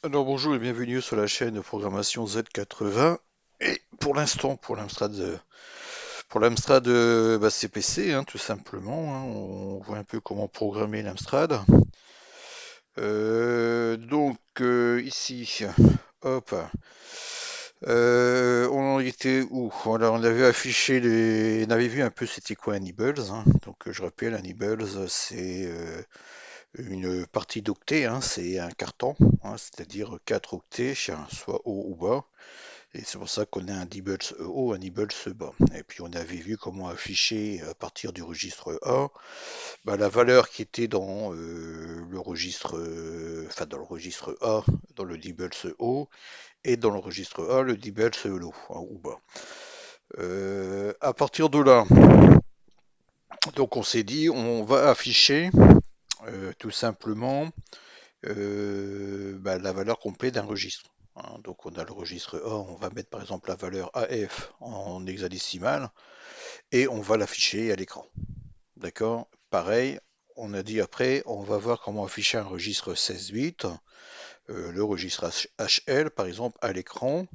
Alors bonjour et bienvenue sur la chaîne de programmation Z80. Et pour l'Amstrad CPC, tout simplement, on voit un peu comment programmer l'Amstrad. Ici, hop, on était où? Voilà, on avait affiché on avait vu un peu c'était quoi un Nibbles. Donc je rappelle, un Nibbles, c'est une partie d'octet, c'est un carton, c'est-à-dire 4 octets, soit haut ou bas. Et c'est pour ça qu'on a un Nibbles haut, un Nibbles bas. Et puis on avait vu comment afficher à partir du registre A la valeur qui était dans le registre, dans le registre A, dans le Nibbles haut, et dans le registre A, le Nibbles low, ou bas. À partir de là, donc on s'est dit, on va afficher tout simplement la valeur complète d'un registre. Donc on a le registre A, on va mettre par exemple la valeur AF en hexadécimal et on va l'afficher à l'écran. D'accord? Pareil, on a dit après, on va voir comment afficher un registre 16 bits, le registre HL par exemple à l'écran.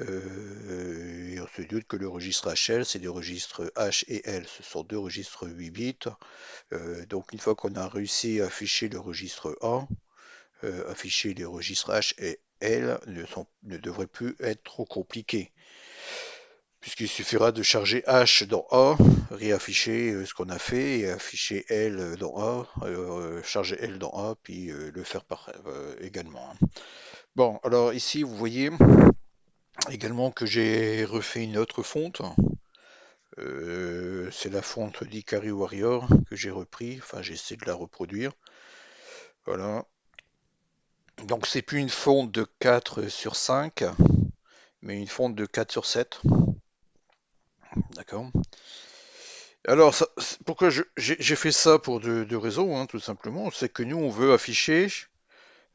Et on se doute que le registre HL, c'est des registres H et L, ce sont deux registres 8 bits. Donc une fois qu'on a réussi à afficher le registre A, afficher les registres H et L ne devraient plus être trop compliqués, puisqu'il suffira de charger H dans A, réafficher ce qu'on a fait, et afficher L dans A, charger L dans A, puis le faire également. Bon, alors ici, vous voyez également que j'ai refait une autre fonte. C'est la fonte d'Ikari Warrior que j'ai repris, enfin j'ai essayé de la reproduire. Voilà. Donc c'est plus une fonte de 4 sur 5, mais une fonte de 4 sur 7. D'accord. Alors, pourquoi j'ai fait ça pour deux raisons, tout simplement. C'est que nous, on veut afficher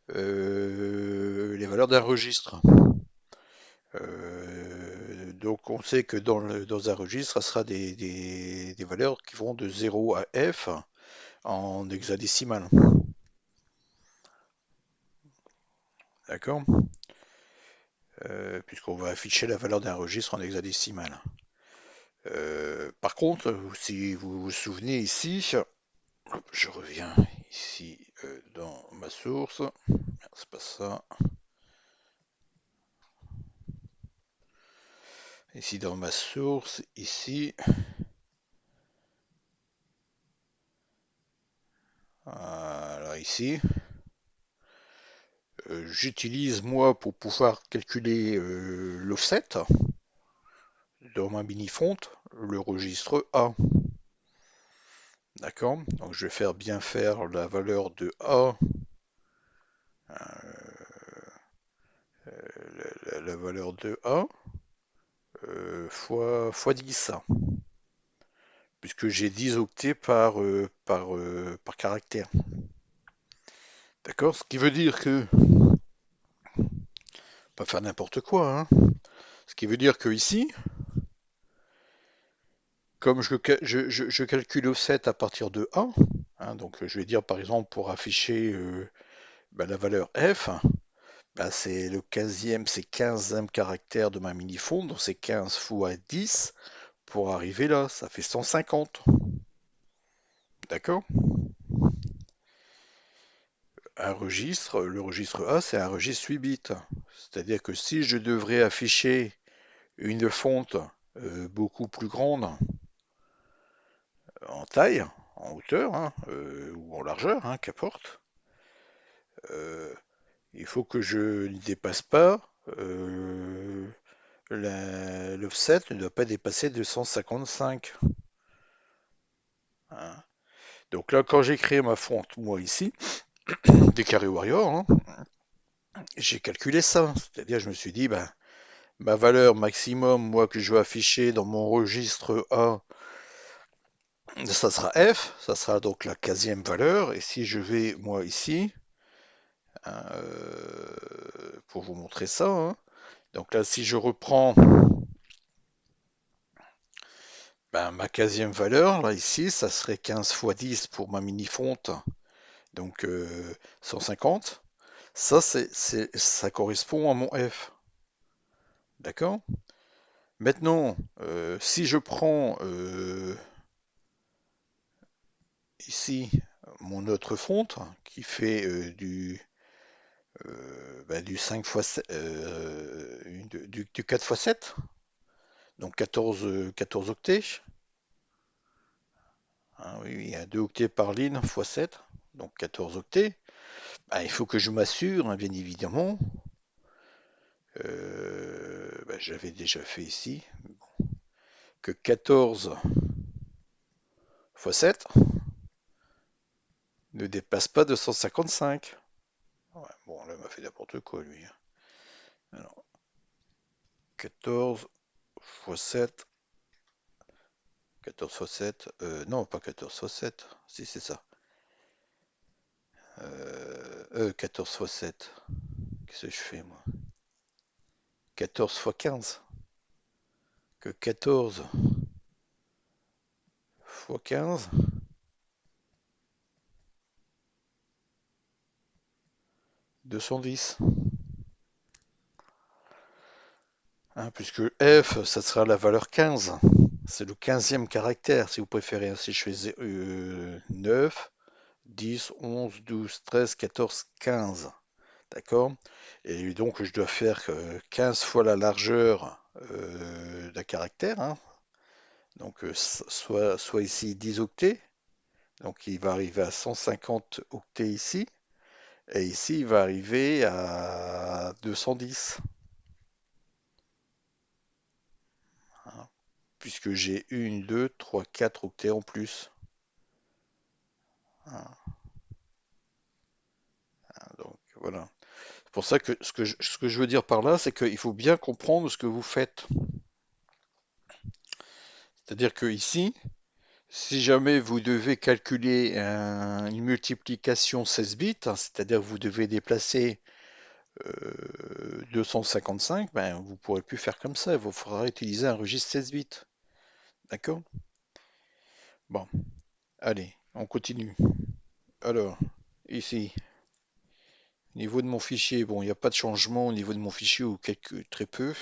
les valeurs d'un registre. Donc, on sait que dans un registre, ça sera des valeurs qui vont de 0 à F en hexadécimal. D'accord? Puisqu'on va afficher la valeur d'un registre en hexadécimal. Par contre, si vous vous souvenez ici, je reviens ici dans ma source. C'est pas ça. Ici dans ma source, ici. Voilà, ici. J'utilise moi pour pouvoir calculer l'offset dans ma mini-font, le registre A. D'accord? Donc je vais bien faire la valeur de A, la valeur de A fois 10, puisque j'ai 10 octets par caractère. D'accord? Ce qui veut dire que, pas faire n'importe quoi, ce qui veut dire que ici, comme je calcule offset à partir de A, donc je vais dire par exemple pour afficher la valeur F, c'est le 15e, c'est 15e caractère de ma mini-font, donc c'est 15 fois 10 pour arriver là, ça fait 150. D'accord? Un registre, le registre A, c'est un registre 8 bits. C'est-à-dire que si je devrais afficher une fonte beaucoup plus grande en taille, en hauteur, ou en largeur, qu'importe, euh, il faut que je ne dépasse pas, l'offset ne doit pas dépasser 255. Hein. Donc là, quand j'ai créé ma fonte, moi ici, des carrés Warrior, j'ai calculé ça. C'est-à-dire, je me suis dit, ma valeur maximum, moi, que je vais afficher dans mon registre A, ça sera F, ça sera donc la 15e valeur. Et si je vais, moi, ici, pour vous montrer ça, donc là, si je reprends ma 15e valeur, là, ici, ça serait 15 fois 10 pour ma mini-fonte, donc 150. Ça, ça correspond à mon F. D'accord? Maintenant, si je prends ici mon autre fonte qui fait du 5 fois 7, du 4 fois 7, donc 14 octets. Hein, oui, oui, il y a 2 octets par ligne fois 7, donc 14 octets. Il faut que je m'assure, hein, bien évidemment, j'avais déjà fait ici, que 14 fois 7 ne dépasse pas 255. Ouais, bon, là, il m'a fait n'importe quoi, lui. Alors, 14 fois 7, 14 fois 7, non, pas 14 fois 7, si c'est ça. 14 fois 7, qu'est-ce que je fais, moi? 14 fois 15, que 14 fois 15, 210. Hein, puisque F, ça sera la valeur 15. C'est le 15e caractère, si vous préférez. Si je fais 9, 10, 11, 12, 13, 14, 15. D'accord? Et donc, je dois faire 15 fois la largeur d'un caractère, hein. Donc, soit ici 10 octets. Donc, il va arriver à 150 octets ici. Et ici, il va arriver à 210, hein, puisque j'ai une, 2, 3, 4 octets en plus. Hein. Donc, voilà. C'est pour ça que ce que je veux dire par là, c'est qu'il faut bien comprendre ce que vous faites. C'est-à-dire que ici, si jamais vous devez calculer une multiplication 16 bits, hein, c'est-à-dire que vous devez déplacer 255, ben, vous ne pourrez plus faire comme ça. Il vous faudra utiliser un registre 16 bits. D'accord? Bon, allez, on continue. Alors, ici, au niveau de mon fichier, bon, il n'y a pas de changement au niveau de mon fichier ou très peu.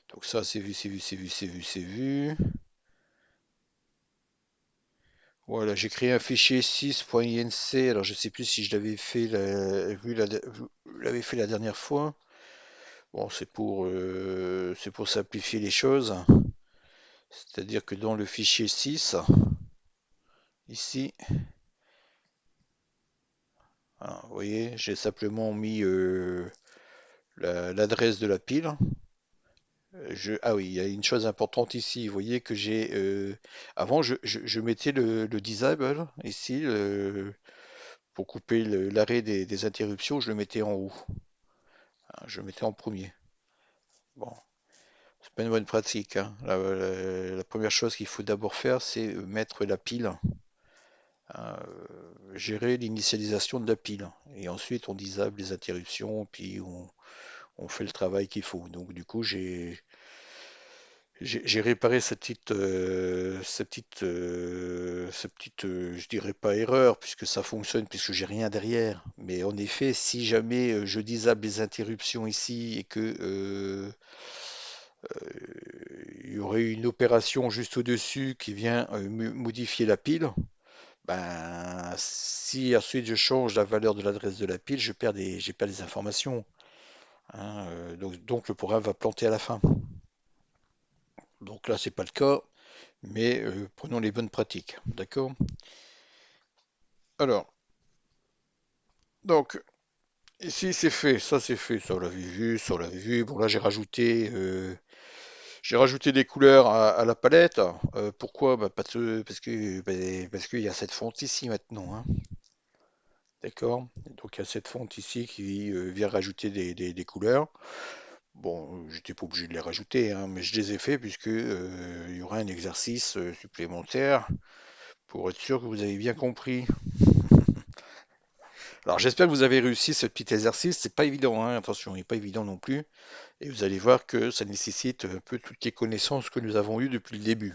Donc ça, c'est vu, c'est vu, c'est vu, c'est vu, c'est vu. Voilà, j'ai créé un fichier 6.inc. Alors, je sais plus si je l'avais fait vous l'avez fait la dernière fois. Bon, c'est pour simplifier les choses. C'est-à-dire que dans le fichier 6, ici, hein, vous voyez, j'ai simplement mis l'adresse de la pile. Ah oui, il y a une chose importante ici. Vous voyez que avant, je mettais le disable ici pour couper l'arrêt des interruptions. Je le mettais en haut. Hein, je le mettais en premier. Bon, c'est pas une bonne pratique, hein. La première chose qu'il faut d'abord faire, c'est mettre la pile, hein, gérer l'initialisation de la pile. Et ensuite, on disable les interruptions, puis on fait le travail qu'il faut. Donc, du coup, j'ai réparé je dirais pas erreur, puisque ça fonctionne, puisque j'ai rien derrière. Mais en effet, si jamais je disable les interruptions ici et que il y aurait une opération juste au-dessus qui vient modifier la pile, ben si ensuite je change la valeur de l'adresse de la pile, je perds des informations, hein, donc le programme va planter à la fin. Donc là, c'est pas le cas. Mais prenons les bonnes pratiques, d'accord? Alors, donc, ici c'est fait, ça c'est fait, ça on l'avait vu, ça on l'avait vu. Bon là j'ai rajouté des couleurs à la palette. Pourquoi? Bah, parce qu'il y a cette fonte ici maintenant, hein, d'accord? Donc il y a cette fonte ici qui vient rajouter des couleurs. Bon, j'étais pas obligé de les rajouter, hein, mais je les ai fait puisque il y aura un exercice supplémentaire pour être sûr que vous avez bien compris. Alors j'espère que vous avez réussi ce petit exercice. C'est pas évident, hein, attention, il n'est pas évident non plus. Et vous allez voir que ça nécessite un peu toutes les connaissances que nous avons eues depuis le début.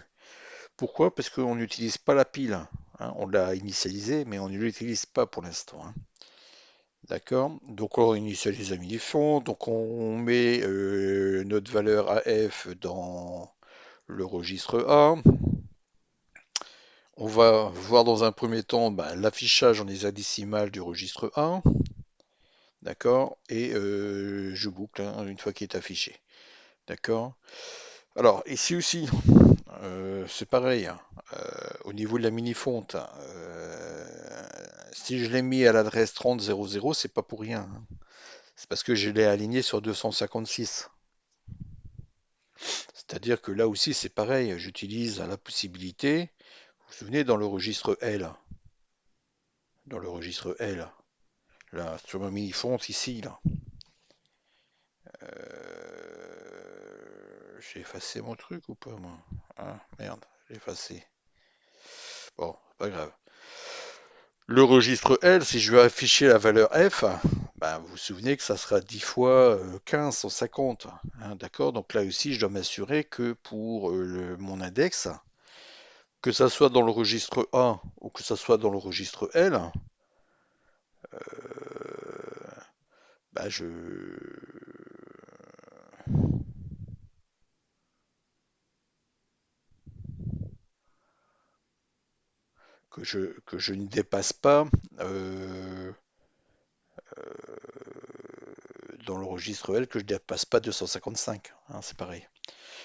Pourquoi? Parce qu'on n'utilise pas la pile. hein. On l'a initialisé, mais on ne l'utilise pas pour l'instant, hein. D'accord? Donc on initialise la mini-font, donc on met notre valeur AF dans le registre A. On va voir dans un premier temps bah, l'affichage en hexadécimal du registre A. D'accord? Et je boucle hein, une fois qu'il est affiché. D'accord? Alors, ici aussi, c'est pareil, hein. Au niveau de la mini-fonte, si je l'ai mis à l'adresse 3000, c'est pas pour rien, hein. C'est parce que je l'ai aligné sur 256. C'est-à-dire que là aussi, c'est pareil. J'utilise la possibilité. Vous vous souvenez, dans le registre L, là, sur ma mini-fonte ici, là, j'ai effacé mon truc ou pas, moi? Ah, merde, j'ai effacé. Bon, pas grave. Le registre L, si je veux afficher la valeur F, ben, vous vous souvenez que ça sera 10 fois 15, 150, hein, d'accord? Donc là aussi, je dois m'assurer que pour mon index, que ça soit dans le registre A ou que ça soit dans le registre L, bah que je ne dépasse pas euh, dans le registre L, que je ne dépasse pas 255, hein, c'est pareil.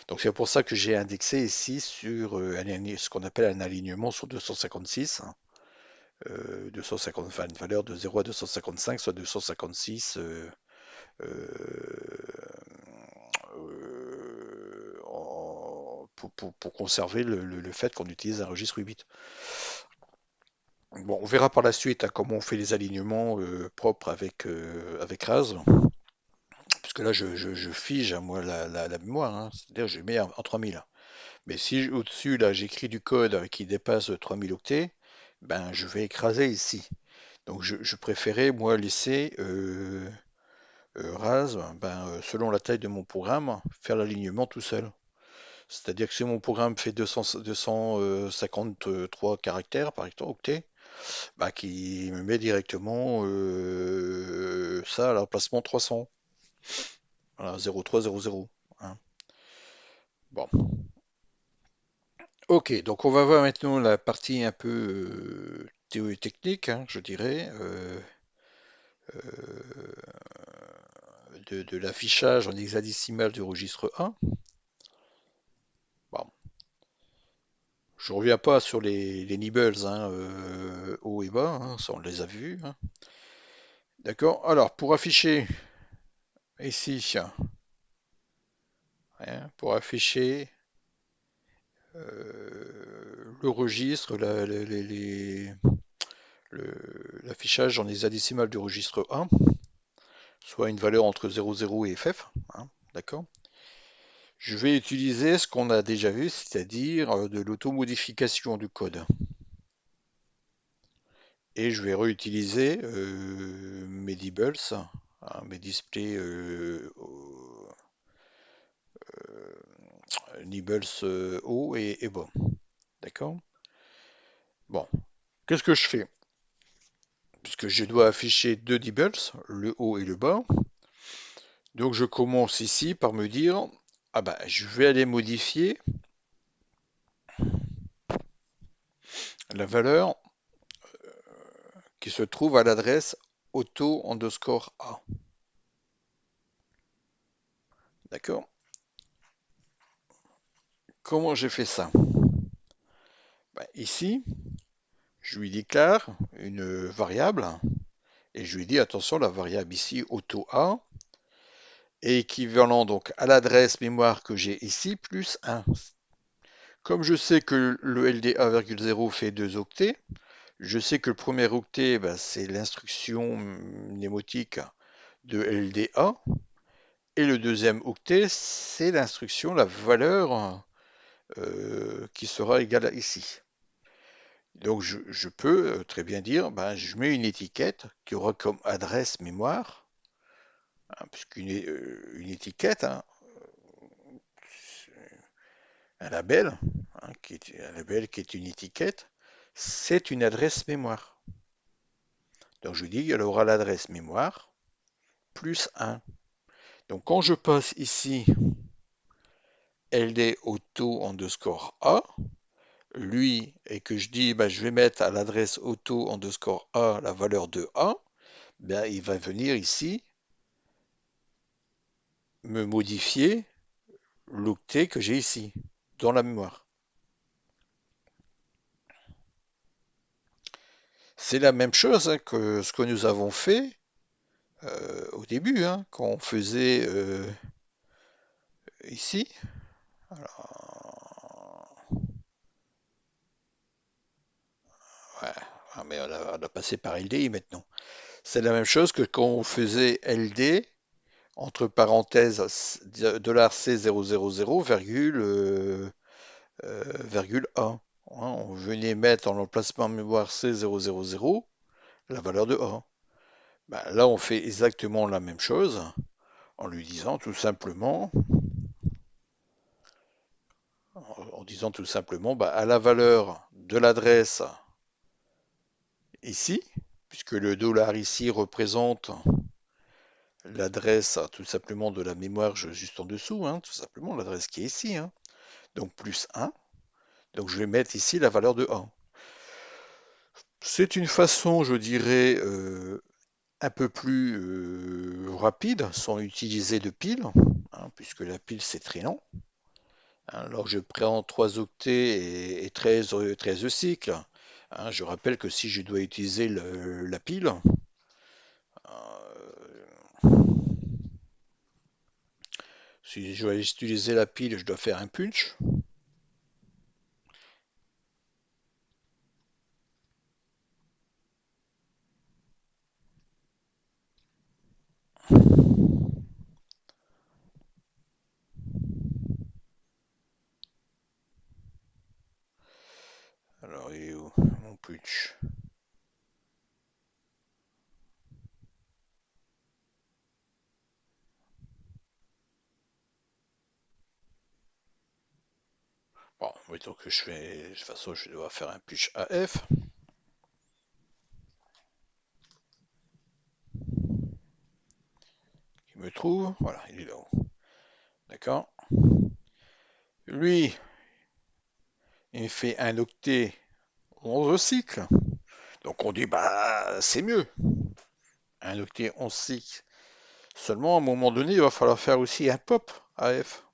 Donc c'est pour ça que j'ai indexé ici sur ce qu'on appelle un alignement sur 256, hein, 250, enfin une valeur de 0 à 255, soit 256 pour conserver le fait qu'on utilise un registre 8 bits. Bon, on verra par la suite hein, comment on fait les alignements propres avec RAS, puisque là je fige hein, moi la mémoire, hein, c'est-à-dire je mets en 3000. Mais si au-dessus là j'écris du code qui dépasse 3000 octets, ben je vais écraser ici. Donc je préférais moi laisser RAS, ben, selon la taille de mon programme, faire l'alignement tout seul. C'est-à-dire que si mon programme fait 253 caractères, par exemple, octets, bah, qui me met directement ça à l'emplacement 300. Voilà, 0300, hein. Bon. Ok, donc on va voir maintenant la partie un peu technique, hein, je dirais, de l'affichage en hexadécimal du registre A. Bon, je reviens pas sur les nibbles hein, haut et bas, hein, ça on les a vus, hein. D'accord. Alors pour afficher ici, hein, pour afficher le registre, l'affichage en hexadécimal du registre 1, soit une valeur entre 00 et FF, hein, d'accord. Je vais utiliser ce qu'on a déjà vu, c'est-à-dire de l'automodification du code. Et je vais réutiliser mes dibbles, hein, mes displays nibbles haut et bas. D'accord? Bon, qu'est-ce que je fais? Puisque je dois afficher deux nibbles, le haut et le bas. Donc je commence ici par me dire, ah bah je vais aller modifier la valeur qui se trouve à l'adresse auto underscore A. D'accord? Comment j'ai fait ça? Bah, ici, je lui déclare une variable et je lui dis attention, la variable ici auto A est équivalent donc à l'adresse mémoire que j'ai ici plus 1. Comme je sais que le LDA,0 fait 2 octets, je sais que le premier octet, bah, c'est l'instruction mnémotique de LDA, et le deuxième octet, c'est l'instruction, la valeur qui sera égale à ici. Donc je peux très bien dire, ben, je mets une étiquette qui aura comme adresse mémoire, hein, puisqu'une une étiquette, hein, un label, hein, un label qui est une étiquette, c'est une adresse mémoire. Donc je dis, elle aura l'adresse mémoire plus 1. Donc quand je passe ici ld auto underscore a, lui, et que je dis, bah, je vais mettre à l'adresse auto underscore a la valeur de a, ben, il va venir ici me modifier l'octet que j'ai ici, dans la mémoire. C'est la même chose hein, que ce que nous avons fait au début, hein, quand on faisait ici. Alors, ouais, ah, mais on a passé par LDI maintenant. C'est la même chose que quand on faisait LD, entre parenthèses $C000, virgule 1. Hein, on venait mettre en emplacement mémoire C000 la valeur de A. Ben, là, on fait exactement la même chose en lui disant tout simplement, en disant tout simplement, bah, à la valeur de l'adresse ici, puisque le dollar ici représente l'adresse tout simplement de la mémoire juste en dessous, hein, tout simplement l'adresse qui est ici, hein, donc plus 1, donc je vais mettre ici la valeur de 1. C'est une façon, je dirais, un peu plus rapide, sans utiliser de pile, hein, puisque la pile c'est très lent. Alors je prends 3 octets et 13 cycles. Hein, je rappelle que si je dois utiliser la pile, si je dois utiliser la pile, je dois faire un punch. Alors il est où mon punch? Bon, mettons que je fais, de toute façon je dois faire un punch AF qui me trouve. Voilà, il est là-haut. D'accord. Lui, il fait un octet 11 cycles. Donc on dit bah c'est mieux. Un octet 11 cycles. Seulement, à un moment donné, il va falloir faire aussi un pop AF.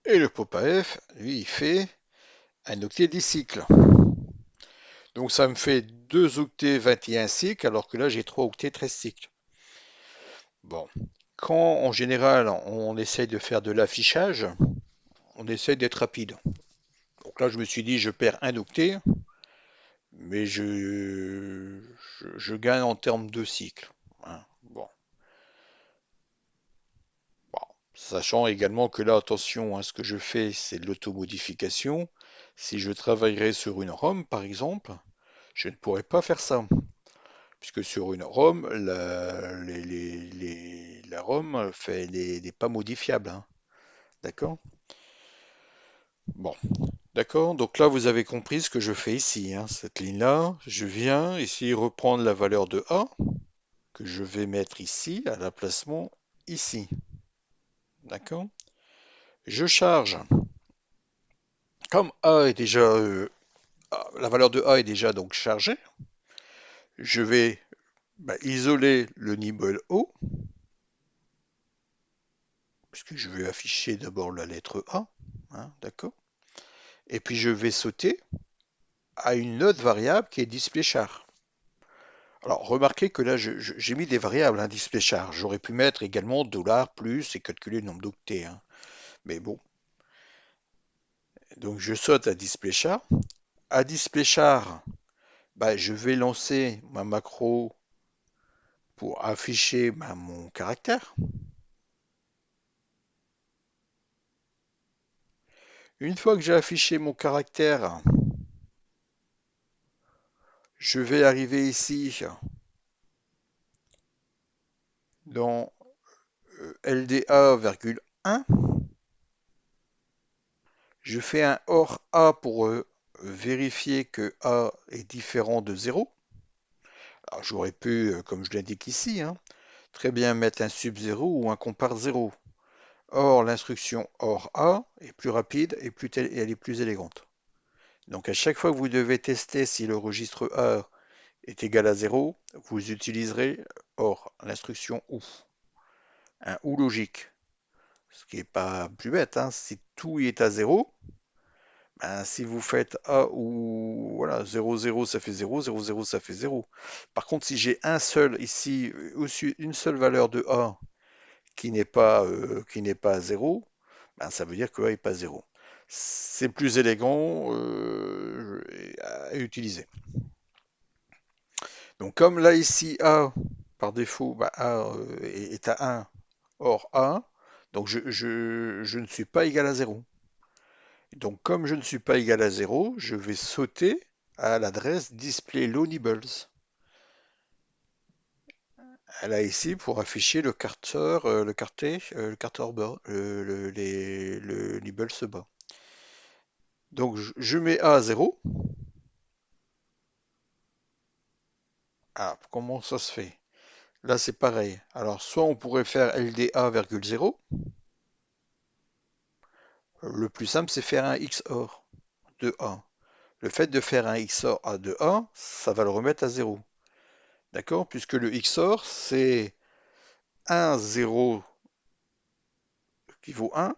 Et le pop AF, lui, il fait un octet 10 cycles. Donc ça me fait 2 octets 21 cycles, alors que là, j'ai 3 octets 13 cycles. Bon. Quand, en général, on essaye de faire de l'affichage, on essaye d'être rapide. Donc là, je me suis dit, je perds un octet, mais je gagne en termes de cycles. Hein. Bon. Bon, sachant également que là, attention, hein, ce que je fais, c'est de l'automodification. Si je travaillerais sur une ROM, par exemple, je ne pourrais pas faire ça. Puisque sur une ROM, la ROM n'est pas modifiable. Hein. D'accord? Bon, d'accord. Donc là, vous avez compris ce que je fais ici. Hein. Cette ligne-là, je viens ici reprendre la valeur de A, que je vais mettre ici, à l'emplacement ici. D'accord? Je charge. Comme A est déjà la valeur de A est déjà donc chargée, je vais isoler le nibble O, puisque je vais afficher d'abord la lettre A, hein, d'accord? Et puis je vais sauter à une autre variable qui est displayChar. Alors remarquez que là j'ai mis des variables, hein, displayChar. J'aurais pu mettre également $ plus et calculer le nombre d'octets. Hein. Mais bon, donc je saute à displayChar. À displayChar, je vais lancer ma macro pour afficher mon caractère. Une fois que j'ai affiché mon caractère, je vais arriver ici Dans LDA, 1, je fais un OR A pour vérifier que A est différent de 0. Alors j'aurais pu, comme je l'indique ici, hein, très bien mettre un sub 0 ou un compare 0. Or, l'instruction OR A est plus rapide et elle est plus élégante. Donc à chaque fois que vous devez tester si le registre A est égal à 0, vous utiliserez OR, l'instruction OU. Un OU logique. Ce qui n'est pas plus bête, hein. Si tout est à 0, ben, si vous faites A ou voilà, 0, 0, ça fait 0, 0, 0, ça fait 0. Par contre, si j'ai un seul ici, une seule valeur de A qui n'est pas à 0, ben, ça veut dire que A n'est pas 0. C'est plus élégant à utiliser. Donc comme là ici A, par défaut, bah, A est à 1, or A, donc je ne suis pas égal à 0. Donc comme je ne suis pas égal à 0, je vais sauter à l'adresse display low nibbles. Elle a ici pour afficher le curseur, le curseur bas, le nibbles bas. Donc je mets A à 0. Ah, comment ça se fait? Là c'est pareil. Alors soit on pourrait faire LDA,0. Le plus simple c'est faire un XOR de A. Le fait de faire un XOR A de A, ça va le remettre à 0. D'accord? Puisque le XOR c'est 1, 0 qui vaut 1,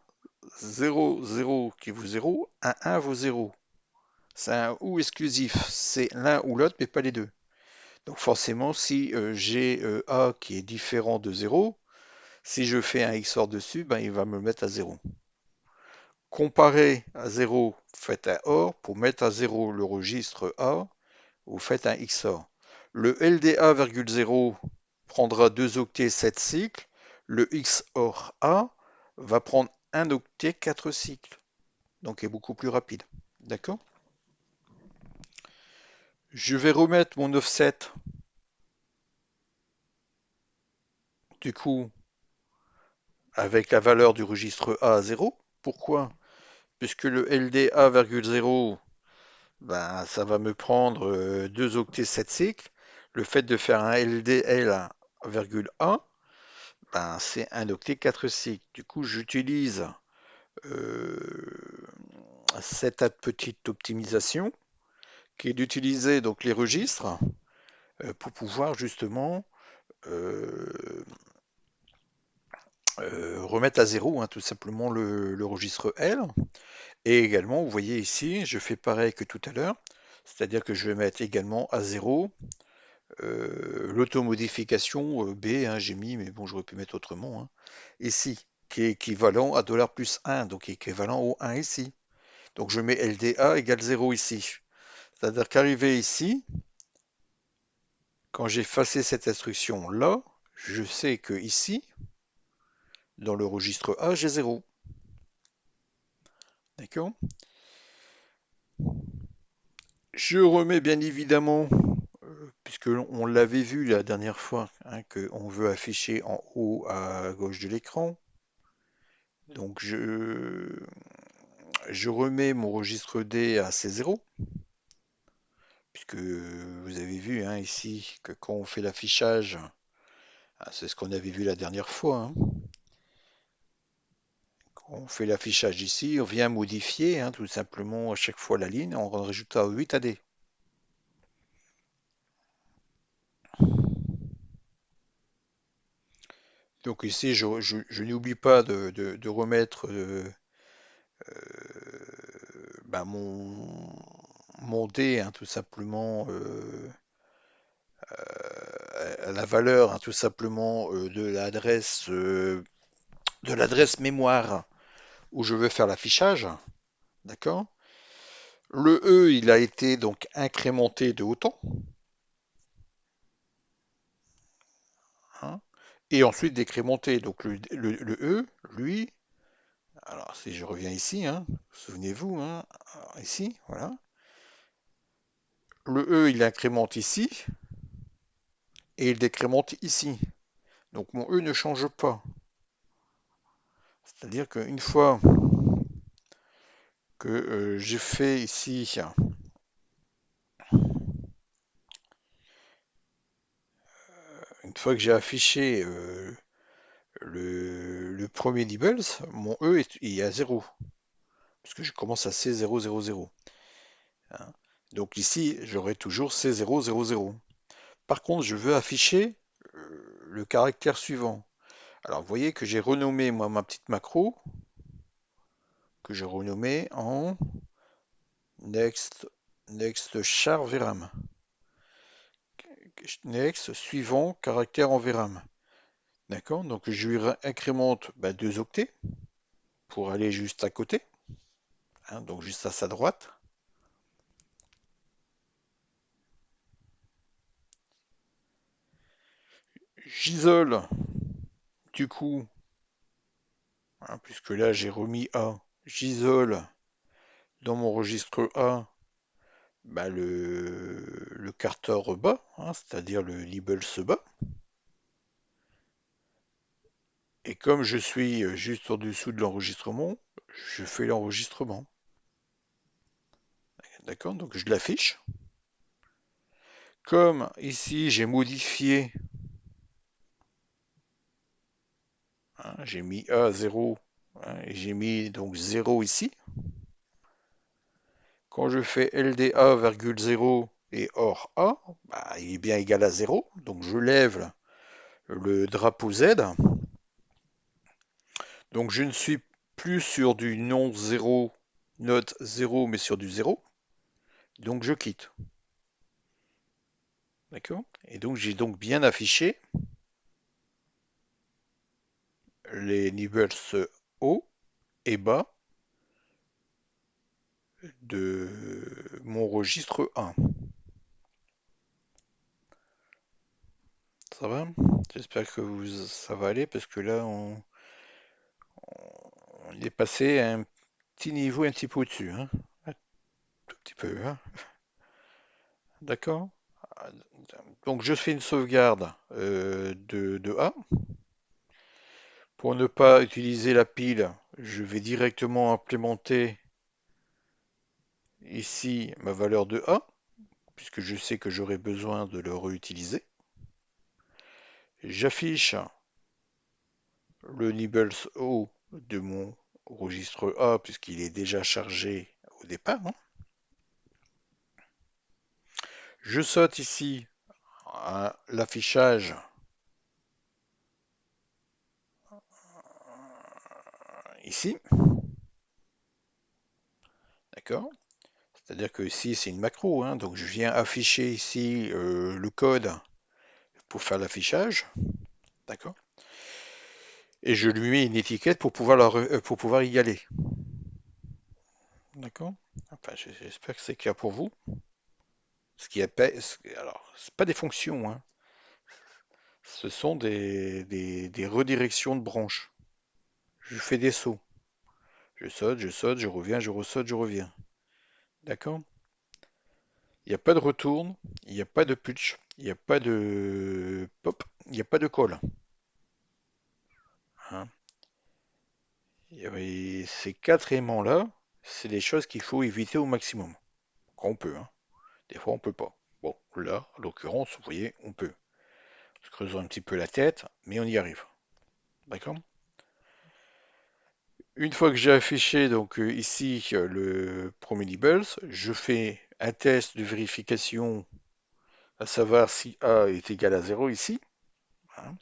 0, 0 qui vaut 0, 1 vaut 0. C'est un ou exclusif, c'est l'un ou l'autre, mais pas les deux. Donc forcément, si j'ai A qui est différent de 0, si je fais un XOR dessus, ben, il va me le mettre à 0. Comparé à 0, faites un OR. Pour mettre à 0 le registre A, vous faites un XOR. Le LDA,0 prendra 2 octets 7 cycles. Le XOR A va prendre un octet 4 cycles. Donc est beaucoup plus rapide. D'accord? Je vais remettre mon offset du coup avec la valeur du registre A à 0. Pourquoi? Puisque le LDA,0, ben, ça va me prendre 2 octets 7 cycles. Le fait de faire un LDL,A, ben, c'est un octet 4 cycles. Du coup, j'utilise euh, cette petite optimisation qui est d'utiliser donc les registres pour pouvoir justement euh, remettre à zéro, hein, tout simplement le registre L. Et également, vous voyez ici, je fais pareil que tout à l'heure, c'est-à-dire que je vais mettre également à zéro l'automodification B, hein, j'ai mis, mais bon, j'aurais pu mettre autrement, hein, ici, qui est équivalent à $+1, donc équivalent au 1 ici. Donc je mets LDA égale 0 ici. C'est-à-dire qu'arrivé ici, quand j'ai effacé cette instruction là, je sais que ici, dans le registre A, j'ai 0. D'accord? Je remets bien évidemment, puisque on l'avait vu la dernière fois, hein, qu'on veut afficher en haut à gauche de l'écran. Donc je remets mon registre D à C0, puisque vous avez vu, hein, ici que quand on fait l'affichage, ah, c'est ce qu'on avait vu la dernière fois, hein. Quand on fait l'affichage ici, on vient modifier, hein, tout simplement à chaque fois la ligne, on rajoute à 8 AD. Donc ici, je n'oublie pas de remettre bah, mon D, hein, tout simplement, la valeur, hein, tout simplement, de l'adresse mémoire où je veux faire l'affichage. D'accord? Le E, il a été donc incrémenté de autant, hein, et ensuite décrémenté. Donc le E, lui, alors si je reviens ici, hein, souvenez-vous, hein, ici, voilà. Le E, il incrémente ici et il décrémente ici. Donc mon E ne change pas. C'est-à-dire qu'une fois que j'ai fait ici, une fois que j'ai affiché le premier nibbles, mon E est à 0, puisque je commence à C000. Hein. Donc ici, j'aurai toujours C000. Par contre, je veux afficher le caractère suivant. Alors, vous voyez que j'ai renommé moi ma petite macro, que j'ai renommée en next char VRAM. Next suivant caractère en VRAM. D'accord? Donc je lui incrémente 2 octets pour aller juste à côté, hein, donc juste à sa droite. J'isole du coup, hein, puisque là j'ai remis A, j'isole dans mon registre A le carter bas, hein, c'est-à-dire le libels bas. Et comme je suis juste en dessous de l'enregistrement, je fais l'enregistrement. D'accord? Donc je l'affiche. Comme ici j'ai modifié, hein, j'ai mis A 0, hein, et j'ai mis donc 0 ici. Quand je fais LDA, 0 et OR A, il est bien égal à 0. Donc je lève le drapeau Z. Donc je ne suis plus sur du non 0, note 0, mais sur du 0. Donc je quitte. D'accord? Et donc j'ai donc bien affiché les nibbles haut et bas de mon registre 1. Ça va? J'espère que ça va aller parce que là on est passé à un petit niveau un petit peu au-dessus, hein? Un tout petit peu, hein? D'accord? Donc je fais une sauvegarde de A. Pour ne pas utiliser la pile, je vais directement implémenter ici ma valeur de A, puisque je sais que j'aurai besoin de le réutiliser. J'affiche le nibbles O de mon registre A, puisqu'il est déjà chargé au départ, hein. Je saute ici à l'affichage ici, d'accord? C'est-à-dire que ici c'est une macro, hein, donc je viens afficher ici le code pour faire l'affichage, d'accord? Et je lui mets une étiquette pour pouvoir, pour pouvoir y aller, d'accord? Enfin, j'espère que c'est clair pour vous. Ce qui appelle, alors, c'est pas des fonctions, hein, ce sont des redirections de branches. Je fais des sauts. Je saute, je reviens, je ressaute, je reviens. D'accord? Il n'y a pas de retourne, il n'y a pas de putsch, il n'y a pas de pop, il n'y a pas de colle, hein. Et ces quatre aimants-là, c'est des choses qu'il faut éviter au maximum. Quand on peut, hein. Des fois, on peut pas. Bon, là, en l'occurrence, vous voyez, on peut. Se creusons un petit peu la tête, mais on y arrive. D'accord? Une fois que j'ai affiché donc ici le premier nibbles, je fais un test de vérification à savoir si A est égal à 0 ici, hein.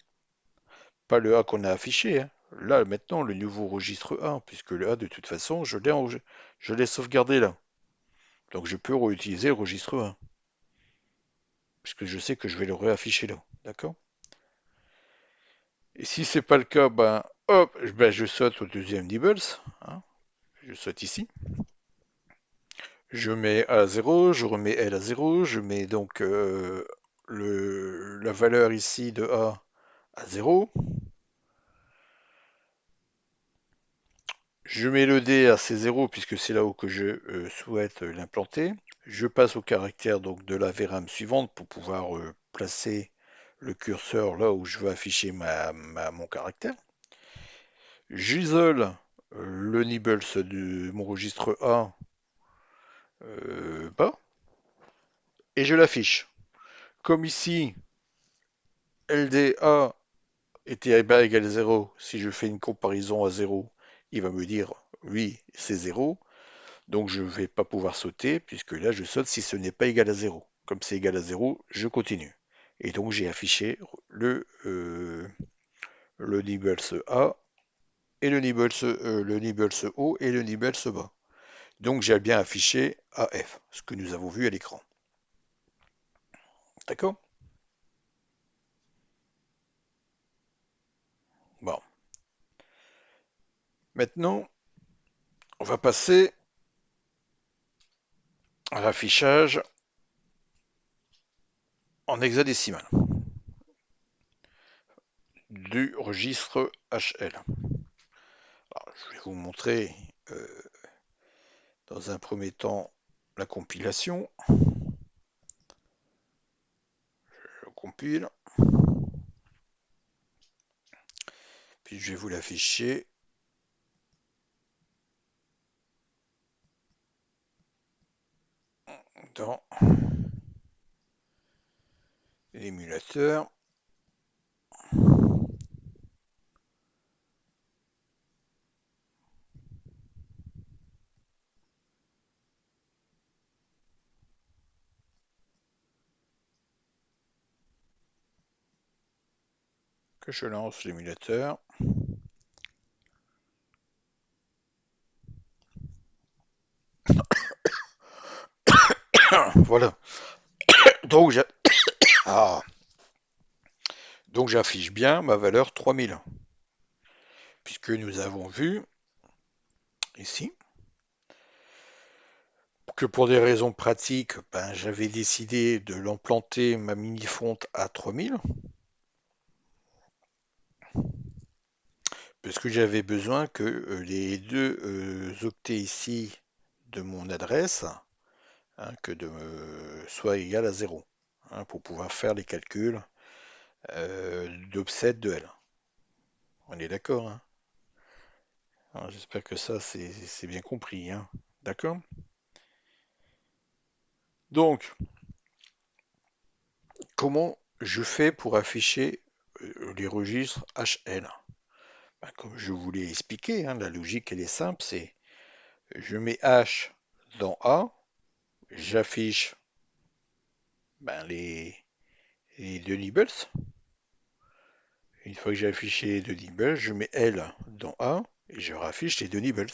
Pas le A qu'on a affiché, hein. Là, maintenant, le nouveau registre 1, puisque le A, de toute façon, je l'ai sauvegardé là. Donc, je peux réutiliser le registre 1, puisque je sais que je vais le réafficher là. D'accord? Et si c'est pas le cas, hop, je saute au deuxième nibbles, hein. Je saute ici. Je mets A à 0, je remets L à 0, je mets donc la valeur ici de A à 0. Je mets le D à C0 puisque c'est là où que je souhaite l'implanter. Je passe au caractère donc de la VRAM suivante pour pouvoir placer le curseur là où je veux afficher mon caractère. J'isole le nibbles de mon registre A bas et je l'affiche. Comme ici, LDA était bas égal à 0, si je fais une comparaison à 0, il va me dire oui, c'est 0. Donc je ne vais pas pouvoir sauter, puisque là je saute si ce n'est pas égal à 0. Comme c'est égal à 0, je continue. Et donc j'ai affiché le nibbles A et le nibbles haut et le nibbles bas. Donc j'ai bien affiché AF, ce que nous avons vu à l'écran. D'accord? Bon. Maintenant, on va passer à l'affichage en hexadécimal du registre HL. Alors, je vais vous montrer dans un premier temps la compilation. Je compile, puis je vais vous l'afficher dans l'émulateur. Que je lance l'émulateur. Voilà. Donc, ah. Donc j'affiche bien ma valeur 3000. Puisque nous avons vu ici que pour des raisons pratiques, ben, j'avais décidé de l'implanter ma mini-fonte à 3000. Parce que j'avais besoin que les deux octets ici de mon adresse que soient égales à 0 pour pouvoir faire les calculs d'offset de L. On est d'accord, hein? J'espère que ça c'est bien compris, hein? D'accord? Donc, comment je fais pour afficher les registres HL? Ben, comme je vous l'ai expliqué, hein, la logique elle est simple, c'est je mets H dans A, j'affiche ben, les deux nibbles. Une fois que j'ai affiché les deux nibbles, je mets L dans A et je raffiche les deux nibbles.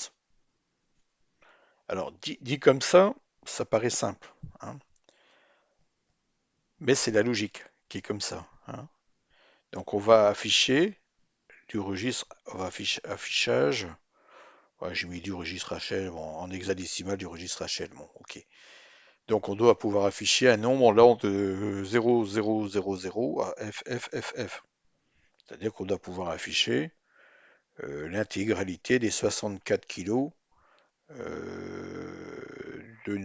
Alors, dit comme ça paraît simple, hein, mais c'est la logique qui est comme ça, hein. Donc, on va afficher du registre, on va affichage. Ouais, j'ai mis du registre HL bon, en hexadécimal du registre HL. Bon, ok. Donc, on doit pouvoir afficher un nombre là de 0000 à FFFF. C'est-à-dire qu'on doit pouvoir afficher l'intégralité des 64 kilos de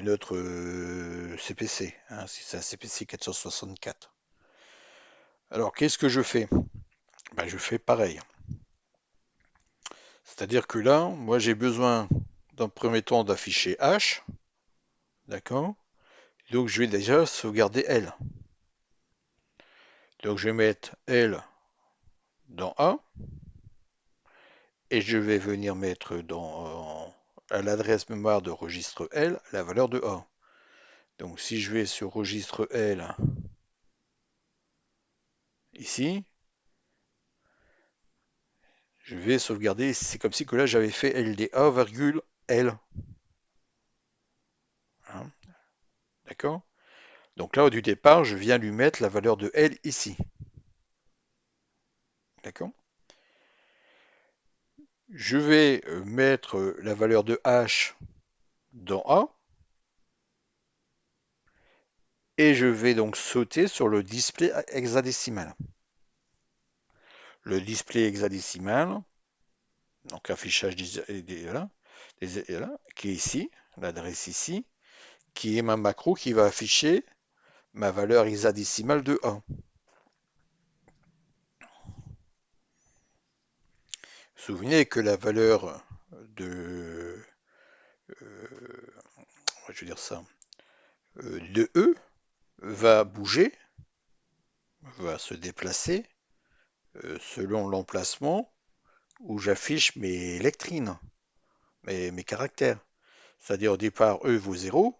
notre CPC, hein, si c'est un CPC 464. Alors, qu'est-ce que je fais? Ben, je fais pareil. C'est-à-dire que là, moi, j'ai besoin, d'un premier temps, d'afficher H, d'accord? Donc, je vais déjà sauvegarder L. Donc, je vais mettre L dans A, et je vais venir mettre à l'adresse mémoire de registre L la valeur de A. Donc, si je vais sur registre L, ici, je vais sauvegarder. C'est comme si que là j'avais fait LDA, virgule L. Hein, d'accord? Donc là, du départ, je viens lui mettre la valeur de L ici. D'accord? Je vais mettre la valeur de H dans A. Et je vais donc sauter sur le display hexadécimal. Le display hexadécimal, donc affichage qui est ici, l'adresse ici, qui est ma macro qui va afficher ma valeur hexadécimale de A. Souvenez que la valeur de, je vais dire ça, de E va bouger, va se déplacer selon l'emplacement où j'affiche mes lectrines, mes caractères. C'est-à-dire au départ, E vaut 0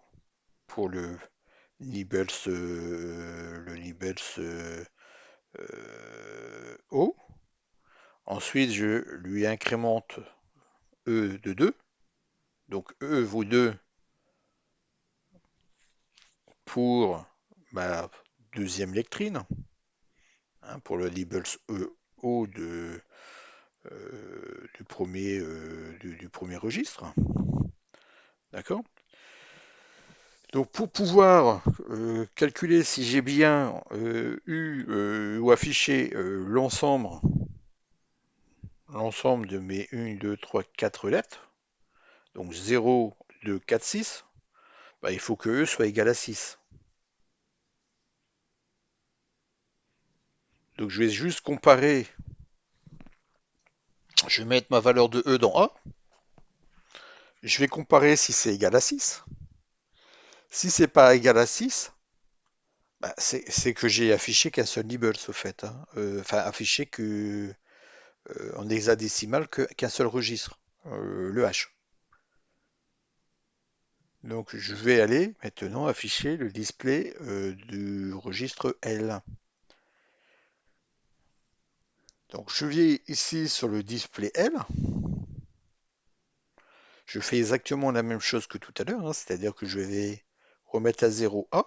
pour le Nibbles O. Ensuite, je lui incrémente E de 2. Donc E vaut 2 pour ma deuxième lectrine, hein, pour le Nibbles O du premier registre. D'accord? Donc pour pouvoir calculer si j'ai bien eu ou affiché l'ensemble de mes 1, 2, 3, 4 lettres, donc 0, 2, 4, 6, bah, il faut que E soit égal à 6. Donc je vais juste comparer, je vais mettre ma valeur de E dans A, je vais comparer si c'est égal à 6. Si c'est pas égal à 6, bah, c'est que j'ai affiché qu'un seul nibbles au fait, hein. Enfin affiché que en hexadécimal qu'un seul registre, le H. Donc je vais aller maintenant afficher le display du registre L. Donc je vais ici sur le display L. Je fais exactement la même chose que tout à l'heure, hein, c'est-à-dire que je vais remettre à 0 A.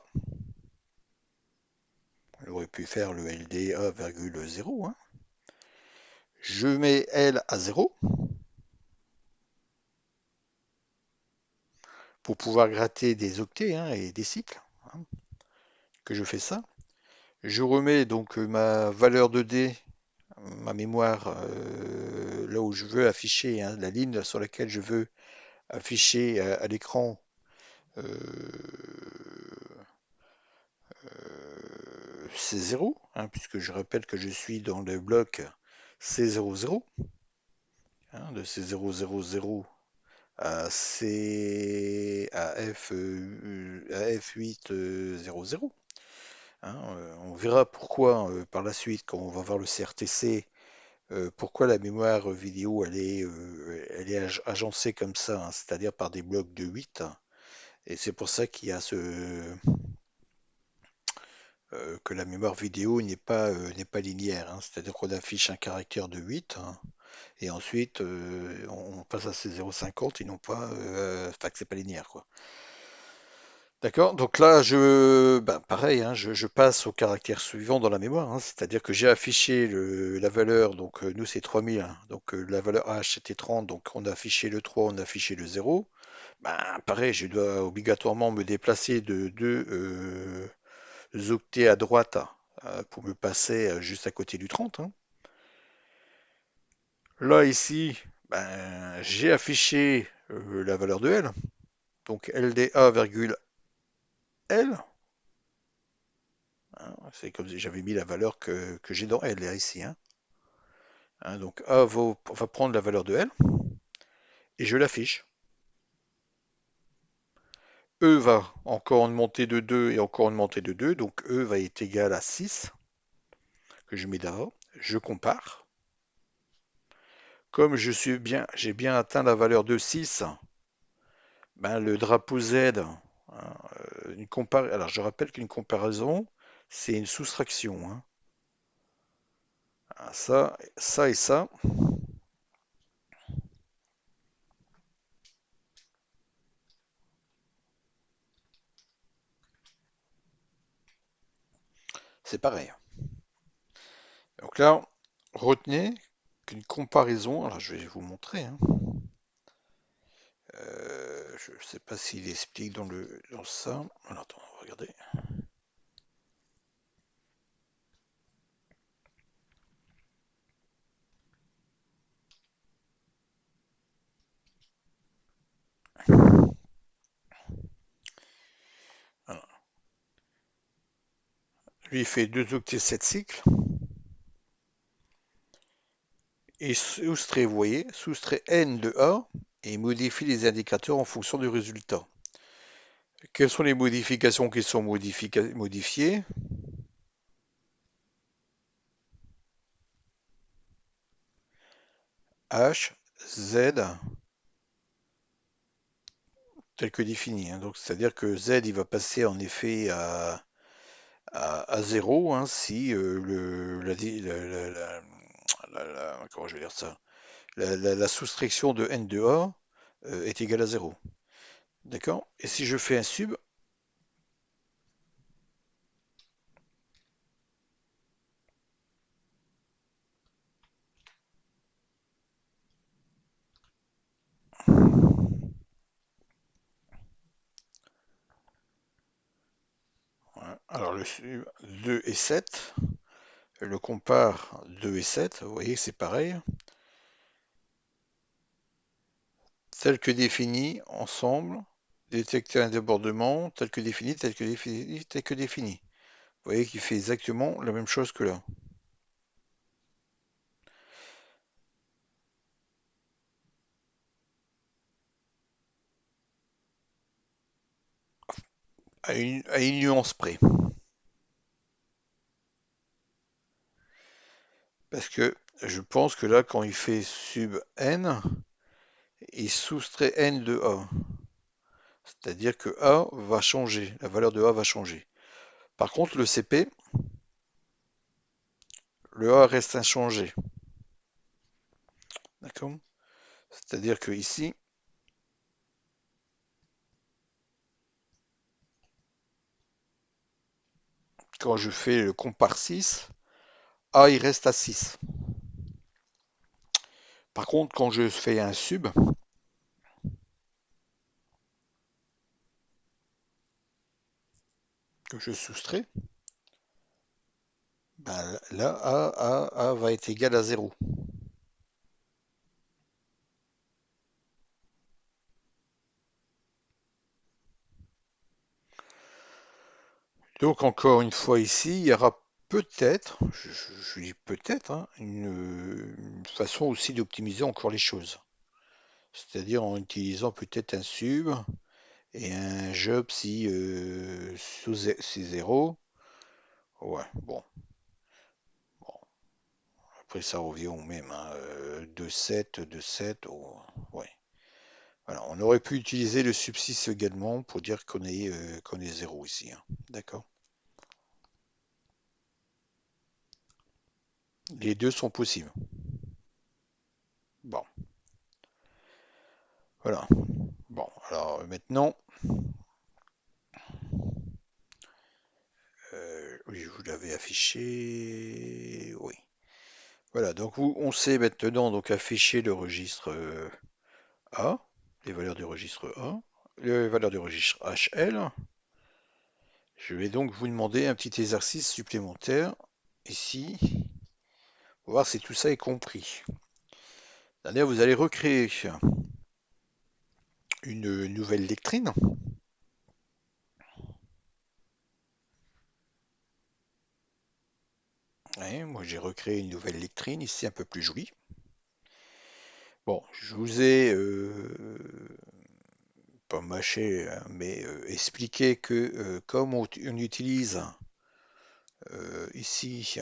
J'aurais pu faire le LD A,0, hein. Je mets L à 0 pour pouvoir gratter des octets, hein, et des cycles, hein, que je fais ça. Je remets donc ma valeur de D, ma mémoire, là où je veux afficher, hein, la ligne sur laquelle je veux afficher à l'écran euh, C0, hein, puisque je rappelle que je suis dans le bloc C00, hein, de C000 à F800. Hein, on verra pourquoi par la suite, quand on va voir le CRTC, pourquoi la mémoire vidéo elle est agencée comme ça, hein, c'est-à-dire par des blocs de 8. Et c'est pour ça qu'il y a que la mémoire vidéo n'est pas linéaire, hein. C'est-à-dire qu'on affiche un caractère de 8, hein, et ensuite on passe à ces 0,50 et non pas, enfin que c'est pas linéaire, quoi. D'accord, donc là ben, pareil, hein, je passe au caractère suivant dans la mémoire, hein, c'est-à-dire que j'ai affiché la valeur, donc nous c'est 3000, hein, donc la valeur H c'était 30, donc on a affiché le 3, on a affiché le 0. Ben, pareil, je dois obligatoirement me déplacer de 2 octets à droite pour me passer juste à côté du 30, hein. Là, ici, ben, j'ai affiché la valeur de L, donc LDA, L, hein, c'est comme si j'avais mis la valeur que j'ai dans L là, ici, hein. Hein, donc va prendre la valeur de L et je l'affiche. E va encore augmenter de 2 et encore augmenter de 2, donc E va être égal à 6, que je mets d'avant. Je compare. Comme j'ai bien atteint la valeur de 6, ben, le drapeau Z, hein, alors je rappelle qu'une comparaison, c'est une soustraction, hein. Ah, ça et ça, c'est pareil. Donc là, retenez qu'une comparaison, alors je vais vous montrer, hein. Je ne sais pas s'il explique dans ça. Alors attends, regardez. Alors, Lui, il fait 2 octets 7 cycles. Et soustrait, vous voyez, soustrait n de A et modifie les indicateurs en fonction du résultat. Quelles sont les modifications qui sont modifiées? H, Z, tel que défini, hein. Donc, c'est-à-dire que Z, il va passer en effet à 0, hein, si comment je vais dire ça? La soustraction de n de A est égale à 0. D'accord? Et si je fais un sub, ouais, alors le sub 2 et 7, le compare 2 et 7, vous voyez que c'est pareil, tel que défini ensemble, détecter un débordement, tel que défini, tel que défini, tel que défini. Vous voyez qu'il fait exactement la même chose que là. À une nuance près. Parce que je pense que là, quand il fait sub n, il soustrait n de A. C'est-à-dire que A va changer, la valeur de A va changer. Par contre, le CP, le A reste inchangé. D'accord? C'est-à-dire que ici, quand je fais le compare 6, A il reste à 6. Par contre, quand je fais un sub, que je soustrais, ben là, A va être égal à 0. Donc encore une fois ici, il y aura peut-être, je dis peut-être, hein, une façon aussi d'optimiser encore les choses. C'est-à-dire en utilisant peut-être un sub et un job si c'est 0. Ouais, bon, bon. Après ça revient au même, hein, 2,7, 2,7, oh, ouais. Voilà, on aurait pu utiliser le subsist également pour dire qu'on est 0 ici, hein. D'accord. Les deux sont possibles. Bon, voilà. Bon, alors maintenant, oui, je vous l'avais affiché. Oui. Voilà, donc on sait maintenant donc afficher le registre A, les valeurs du registre A, les valeurs du registre HL. Je vais donc vous demander un petit exercice supplémentaire ici, pour voir si tout ça est compris. C'est-à-dire, vous allez recréer une nouvelle lectrine. Ouais, moi, j'ai recréé une nouvelle lectrine ici un peu plus jolie. Bon, je vous ai pas mâché, hein, mais expliqué que comme on utilise ici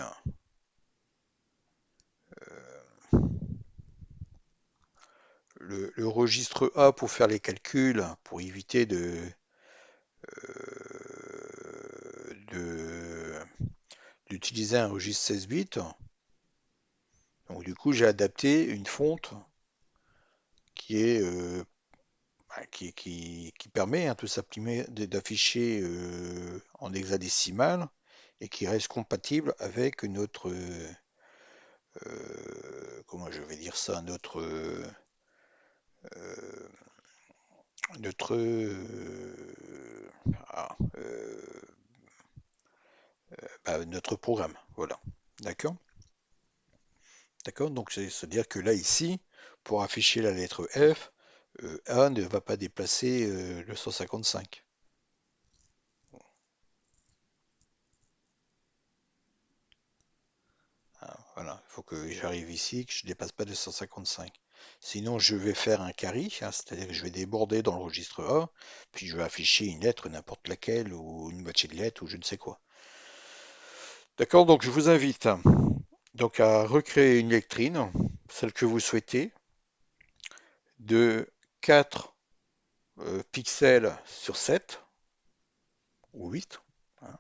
le registre A pour faire les calculs, pour éviter de- d'utiliser un registre 16 bits. Donc du coup, j'ai adapté une fonte qui est qui permet, hein, tout simplement d'afficher en hexadécimal et qui reste compatible avec comment je vais dire ça, euh, ah, notre programme. Voilà. D'accord? D'accord? Donc c'est-à-dire que là, ici, pour afficher la lettre F, A ne va pas déplacer le 155. Voilà, il faut que j'arrive ici, que je dépasse pas 255. Sinon, je vais faire un carry, hein, c'est-à-dire que je vais déborder dans le registre A, puis je vais afficher une lettre, n'importe laquelle, ou une moitié de lettre, ou je ne sais quoi. D'accord, donc je vous invite donc à recréer une lectrine, celle que vous souhaitez, de 4 pixels sur 7 ou 8, hein,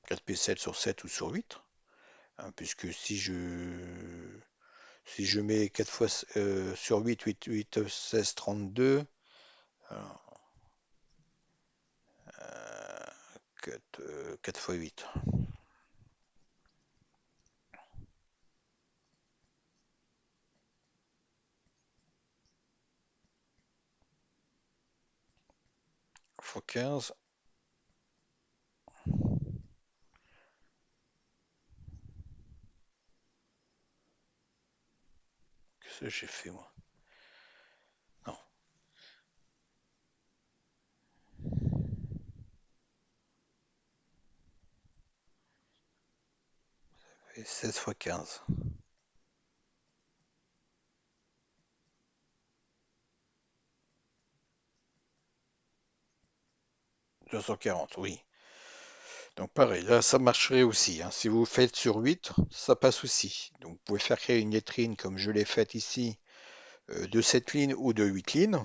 4 pixels sur 7 ou sur 8, hein, puisque si je mets 4 fois sur 8, 8, 8, 16, 32, alors, 4, 4 fois 8, fois 15, qu'est-ce que j'ai fait moi? Non, et 16 fois 15, 240, oui. Donc pareil, là ça marcherait aussi, hein. Si vous faites sur 8, ça passe aussi. Donc vous pouvez faire créer une lettrine comme je l'ai faite ici, de 7 lignes ou de 8 lignes,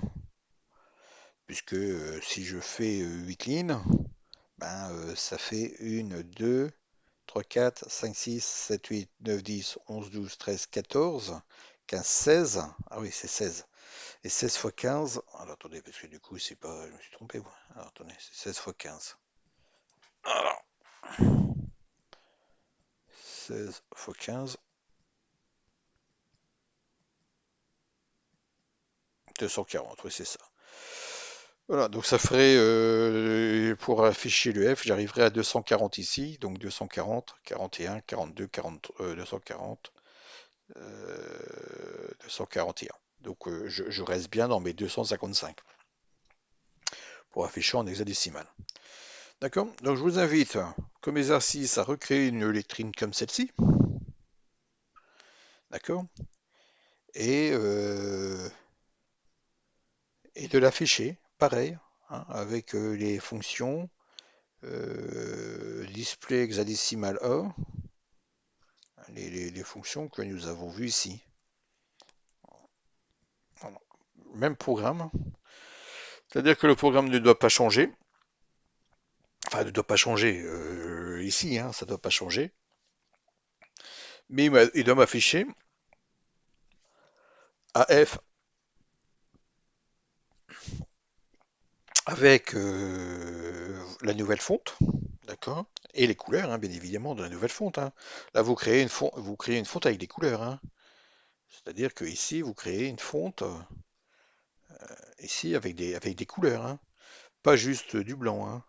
puisque si je fais 8 lignes, ben, ça fait 1, 2, 3, 4, 5, 6, 7, 8, 9, 10, 11, 12, 13, 14, 15, 16. Ah oui, c'est 16. Et 16 fois 15. Alors attendez, parce que du coup, c'est pas. Je me suis trompé, moi. Alors attendez, c'est 16 fois 15. Alors, 16 fois 15, 240, oui, c'est ça. Voilà, donc ça ferait, pour afficher le F, j'arriverai à 240 ici, donc 240, 41, 42, 40, 240, 241. Donc je reste bien dans mes 255 pour afficher en hexadécimal. D'accord? Donc je vous invite, comme exercice, à recréer une lectrine comme celle-ci. D'accord? Et, euh, et de l'afficher, pareil, hein, avec les fonctions display hexadécimal A, les fonctions que nous avons vues ici. Voilà. Même programme, c'est-à-dire que le programme ne doit pas changer, enfin ne doit pas changer ici, hein, ça ne doit pas changer, mais il doit m'afficher AF avec la nouvelle fonte, d'accord, et les couleurs, hein, bien évidemment, de la nouvelle fonte, hein. Là, vous créez une fonte avec des couleurs, hein. C'est-à-dire que ici, vous créez une fonte ici avec des couleurs, hein. Pas juste du blanc, hein.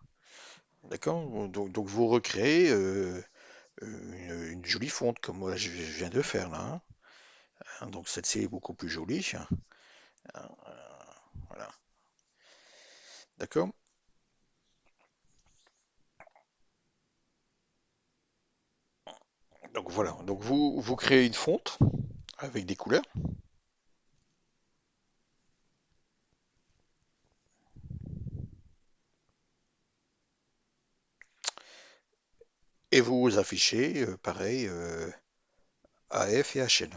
D'accord? Donc vous recréez une jolie fonte comme moi je viens de faire là, hein. Donc celle-ci est beaucoup plus jolie, hein. Voilà. D'accord? Donc voilà. Donc vous créez une fonte avec des couleurs et vous affichez pareil AF et HL.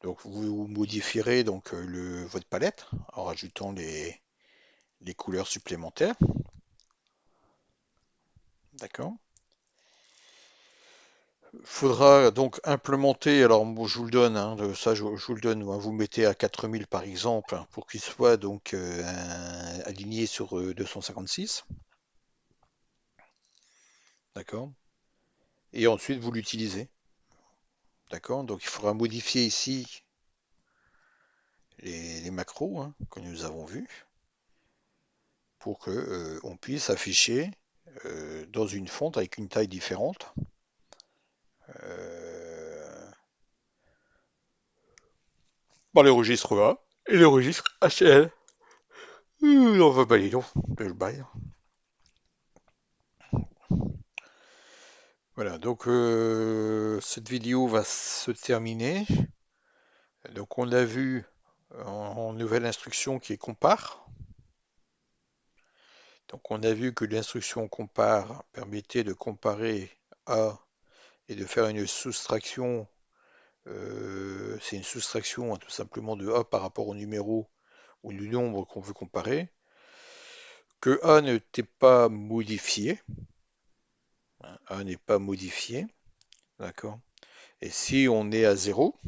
Donc vous modifierez donc votre palette en rajoutant les couleurs supplémentaires. D'accord? Faudra donc implémenter, alors moi, je vous le donne, hein, ça je vous le donne, hein, vous le mettez à 4000 par exemple, pour qu'il soit donc aligné sur 256, d'accord? Et ensuite vous l'utilisez, d'accord? Donc il faudra modifier ici les macros, hein, que nous avons vus pour que on puisse afficher dans une fonte avec une taille différente euh, dans les registres A et les registres HL. On va balayer, donc, le bail. Voilà, donc cette vidéo va se terminer. Donc on a vu en nouvelle instruction qui est compare. Donc on a vu que l'instruction compare permettait de comparer A et de faire une soustraction. C'est une soustraction tout simplement de A par rapport au numéro ou du nombre qu'on veut comparer. Que A n'était pas modifié. A n'est pas modifié. D'accord. Et si on est à 0,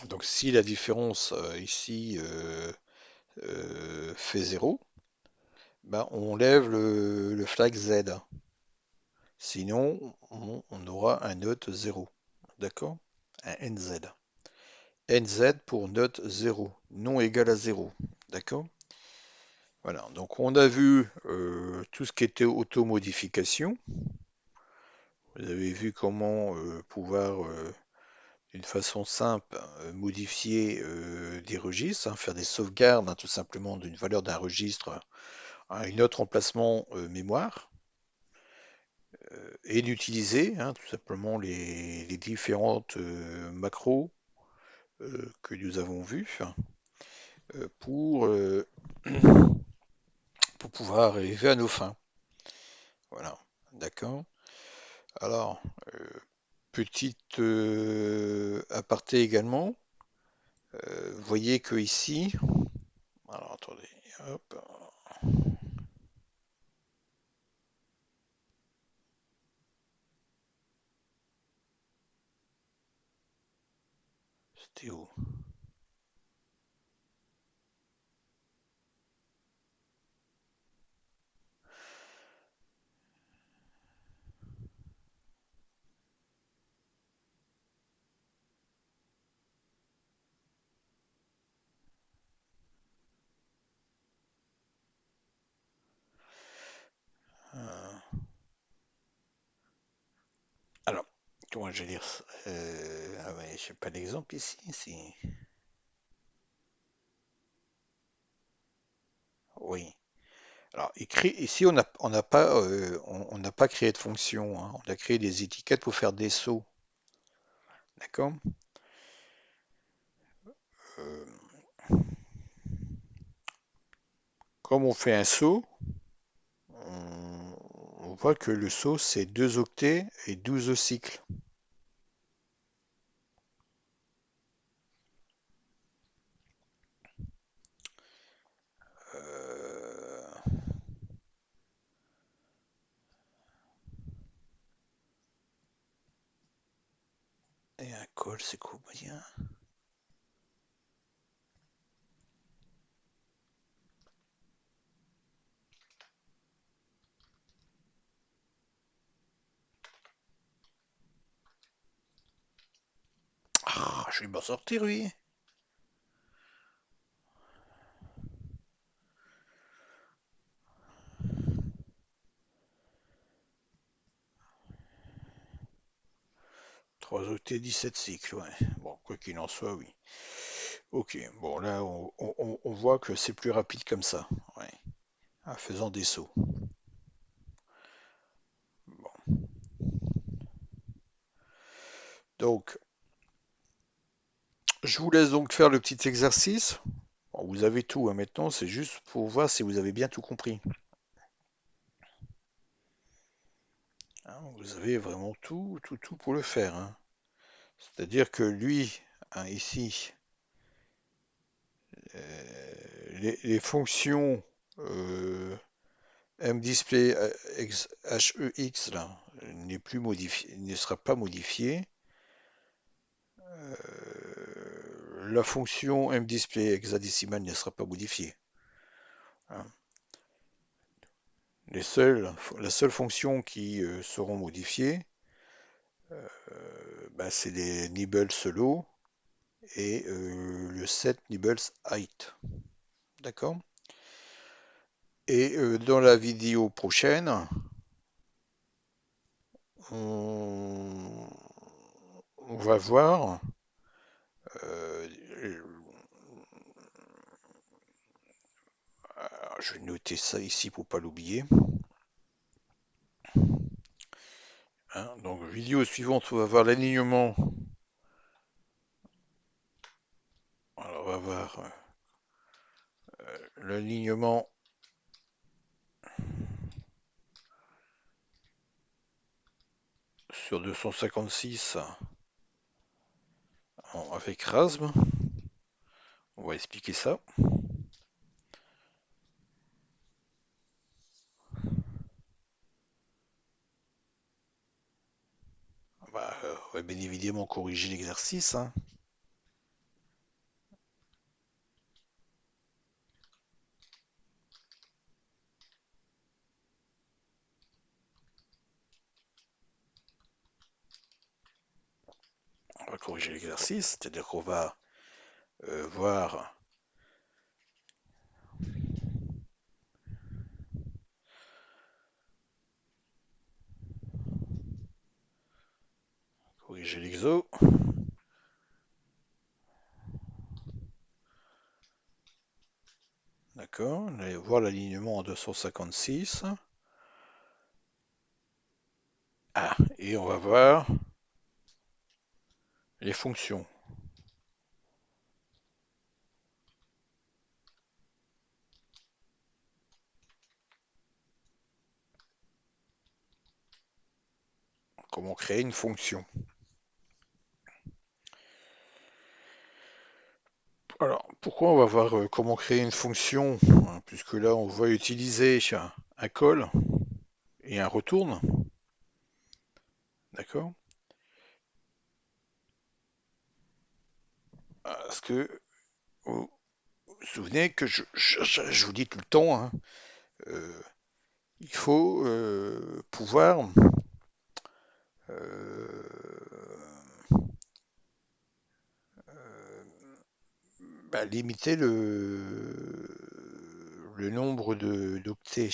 donc si la différence ici fait 0, ben on lève le flag Z. Sinon, on aura un note 0. D'accord? Un NZ. NZ pour note 0, non égal à 0. D'accord? Voilà, donc on a vu tout ce qui était auto-modification. Vous avez vu comment pouvoir, d'une façon simple, modifier des registres, hein, faire des sauvegardes, hein, tout simplement d'une valeur d'un registre à une autre emplacement mémoire, et d'utiliser hein, tout simplement les différentes macros que nous avons vues pour, pour pouvoir arriver à nos fins. Voilà, d'accord. Alors, petite aparté également, vous voyez que ici, alors attendez, hop, c'était où? Euh, alors, comment je vais dire ça? Ah ouais, j'ai pas d'exemple ici. Oui. Alors, ici, on n'a pas, on n'a pas créé de fonction, hein. On a créé des étiquettes pour faire des sauts. D'accord? Euh, Comme on fait un saut, on voit que le saut, c'est 2 octets et 12 cycles. Euh, et un call, c'est combien? Ah, je vais m'en sortir, oui. 3 octets, 17 cycles, ouais. Bon, quoi qu'il en soit, oui. Ok, bon, là, on voit que c'est plus rapide comme ça, ouais, en faisant des sauts. Bon. Donc, je vous laisse donc faire le petit exercice. Bon, vous avez tout, hein, maintenant, c'est juste pour voir si vous avez bien tout compris. Hein, vous avez vraiment tout pour le faire, hein. C'est-à-dire que lui, hein, ici, les fonctions mDisplay HEX là, ne sera pas modifié. La fonction mDisplay hexadécimal ne sera pas modifiée, hein. La seule fonction qui seront modifiées, bah, c'est les nibbles low et le set nibbles height. D'accord? Et dans la vidéo prochaine, on, on va voir, euh, je vais noter ça ici pour pas l'oublier. Hein. Donc, vidéo suivante, on va voir l'alignement. Alors, on va voir l'alignement sur 256 avec RASM. On va expliquer ça. Bah, on va bien évidemment corriger l'exercice. Hein. On va corriger l'exercice, c'est-à-dire qu'on va voir, corriger l'exo. D'accord, on va voir l'alignement en 256. Ah, et on va voir les fonctions. Comment créer une fonction. Alors, pourquoi on va voir comment créer une fonction, hein, puisque là, on va utiliser un call et un retourne, d'accord? Parce que vous vous souvenez que je vous dis tout le temps, hein, euh, il faut pouvoir euh, bah, limiter le nombre d'octets.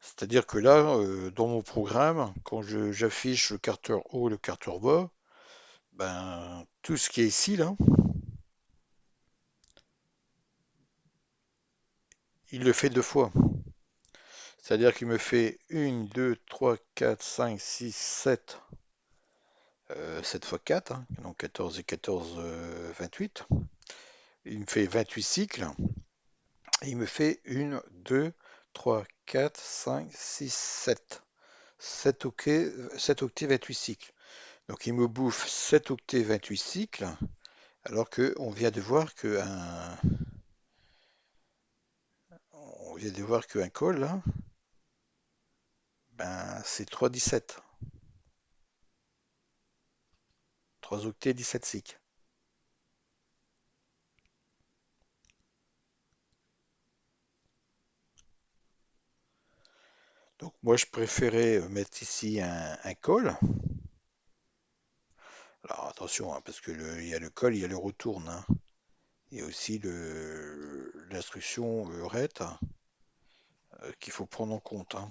C'est-à-dire que là, dans mon programme, quand j'affiche le carter haut et le carter bas, ben, tout ce qui est ici, là, il le fait deux fois. C'est-à-dire qu'il me fait 1, 2, 3, 4, 5, 6, 7, 7 fois 4, hein, donc 14 et 14, 28. Il me fait 28 cycles. Et il me fait 1, 2, 3, 4, 5, 6, 7. 7 octets, 7 octets 28 cycles. Donc il me bouffe 7 octets 28 cycles, alors qu'on vient de voir on vient de voir qu'un call, là, ben, c'est 3,17. 3 octets 17 cycles. Donc moi je préférais mettre ici un call. Alors attention, hein, parce que il y a le call, il y a le retourne. Hein. Il y a aussi l'instruction ret qu'il faut prendre en compte. Hein.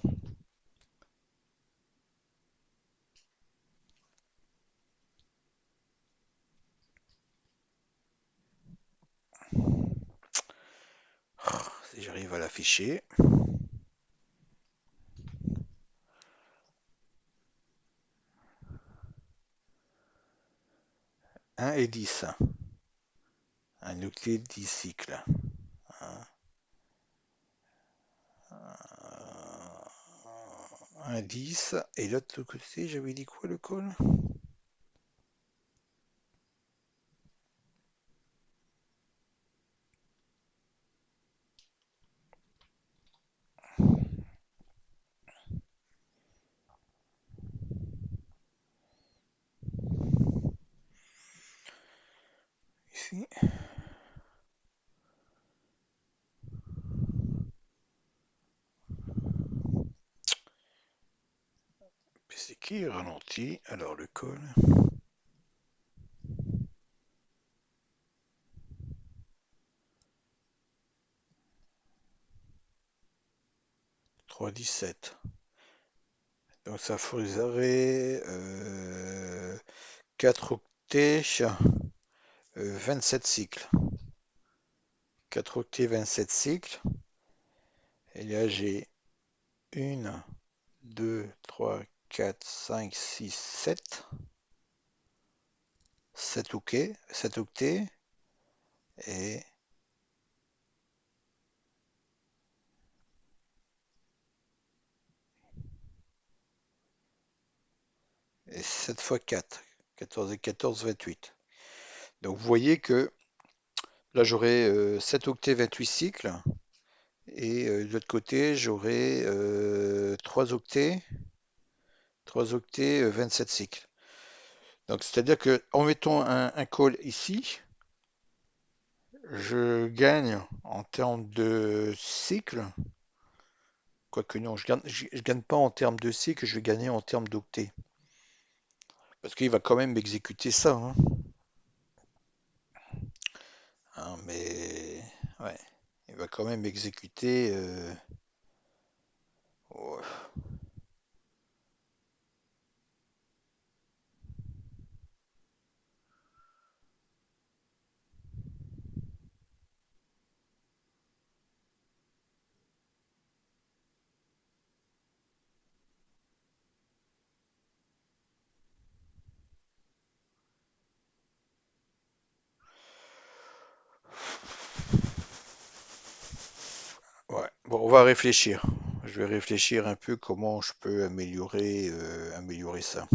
Si j'arrive à l'afficher. 1 et 10. Un octet 10 cycles. Hein. Un 10. Et l'autre côté, j'avais dit quoi le call? Ici. Puis c'est qui ralentit? Alors le call. 3,17. Donc ça ferait 4 octets, 27 cycles. 4 octets, 27 cycles. Et là j'ai 1, 2, 3, 4, 5, 6, 7. 7 octets, 7 octets et, et 7 fois 4. 14 et 14, 28. Donc vous voyez que là j'aurai 7 octets, 28 cycles. Et de l'autre côté, j'aurai 3 octets, 3 octets, 27 cycles. Donc c'est-à-dire que en mettant un call ici, je gagne en termes de cycles. Quoique non, je gagne pas en termes de cycles, je vais gagner en termes d'octets. Parce qu'il va quand même exécuter ça, hein. Mais ouais, il va quand même exécuter. Ouais. Ouais. Bon, on va réfléchir. Je vais réfléchir un peu comment je peux améliorer ça.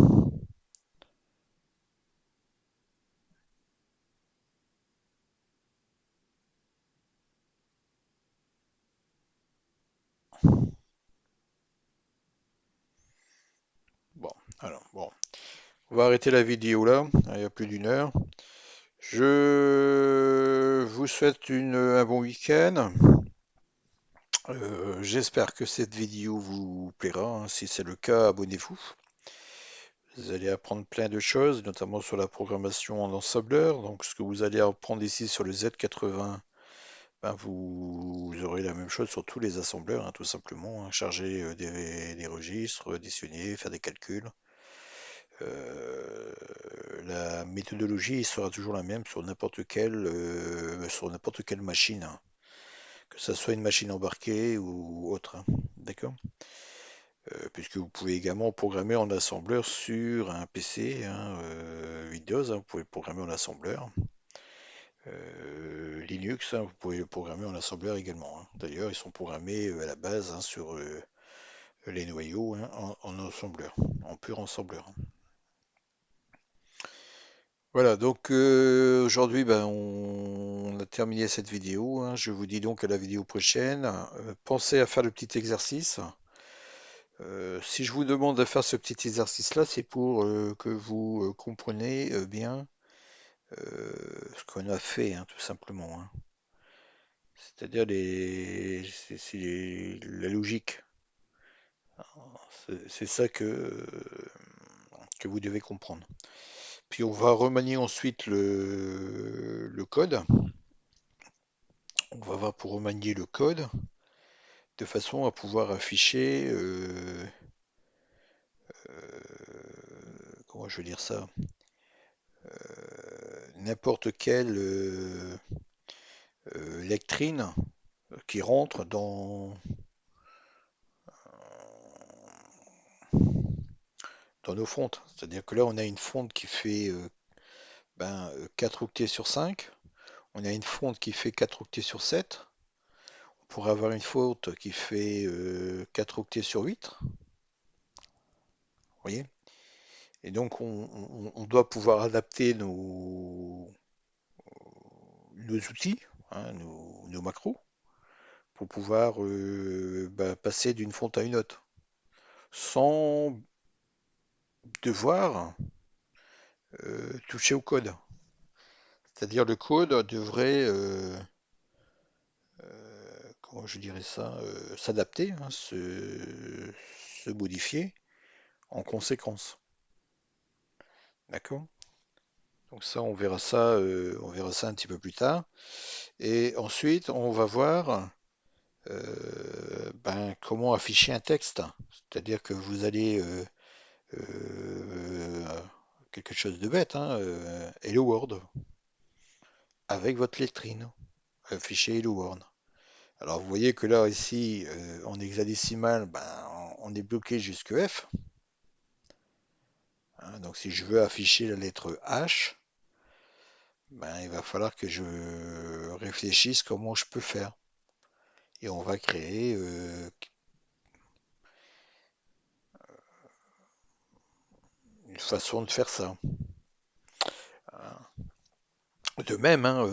Bon, alors, bon. On va arrêter la vidéo là. Il y a plus d'une heure. Je vous souhaite un bon week-end. J'espère que cette vidéo vous plaira, hein. Si c'est le cas, abonnez-vous. Vous allez apprendre plein de choses, notamment sur la programmation en ensembleur. Donc, ce que vous allez apprendre ici sur le Z80, ben, vous aurez la même chose sur tous les assembleurs, hein, tout simplement, hein. Charger des registres, additionner, faire des calculs. Euh, la méthodologie sera toujours la même sur n'importe quelle machine, hein, que ce soit une machine embarquée ou autre, hein. D'accord? Puisque vous pouvez également programmer en assembleur sur un PC, hein, Windows, hein, vous pouvez le programmer en assembleur. Linux, hein, vous pouvez le programmer en assembleur également, hein. D'ailleurs, ils sont programmés à la base, hein, sur les noyaux, hein, en assembleur, en pur assembleur, hein. Voilà, donc aujourd'hui, ben, on a terminé cette vidéo, hein. Je vous dis donc à la vidéo prochaine. Pensez à faire le petit exercice. Si je vous demande de faire ce petit exercice-là, c'est pour que vous compreniez bien ce qu'on a fait, hein, tout simplement, hein. C'est-à-dire c'est la logique. C'est ça que vous devez comprendre. Puis on va remanier ensuite le code. On va voir pour remanier le code de façon à pouvoir afficher, comment je vais dire ça, n'importe quelle lectrine qui rentre dans nos fontes. C'est-à-dire que là, on a une fonte qui fait 4 octets sur 5. On a une fonte qui fait 4 octets sur 7. On pourrait avoir une fonte qui fait 4 octets sur 8. Vous voyez? Et donc, on doit pouvoir adapter nos outils, hein, nos macros, pour pouvoir passer d'une fonte à une autre, sans devoir toucher au code. C'est-à-dire le code devrait, comment je dirais ça, s'adapter, hein, se modifier en conséquence. D'accord? Donc ça, on verra ça un petit peu plus tard. Et ensuite, on va voir comment afficher un texte. C'est-à-dire que vous allez euh, quelque chose de bête, hein, Hello World, avec votre lettrine, afficher Hello World. Alors vous voyez que là ici, en hexadécimal, ben, on est bloqué jusque F. hein. Donc si je veux afficher la lettre H, ben, il va falloir que je réfléchisse comment je peux faire. Et on va créer une façon de faire ça. De même, hein,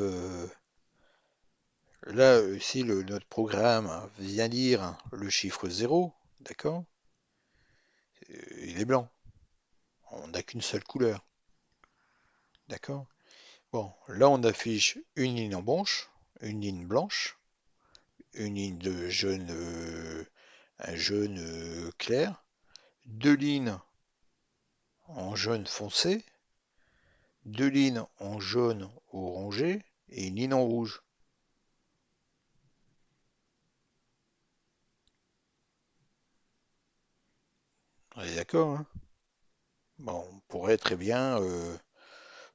là, si notre programme vient lire le chiffre 0, d'accord, il est blanc. On n'a qu'une seule couleur. D'accord? Bon, là, on affiche une ligne en blanche, une ligne blanche, une ligne de jaune, un jaune clair, deux lignes en jaune foncé, deux lignes en jaune orangé et une ligne en rouge. On est d'accord, hein? Bon, on pourrait très bien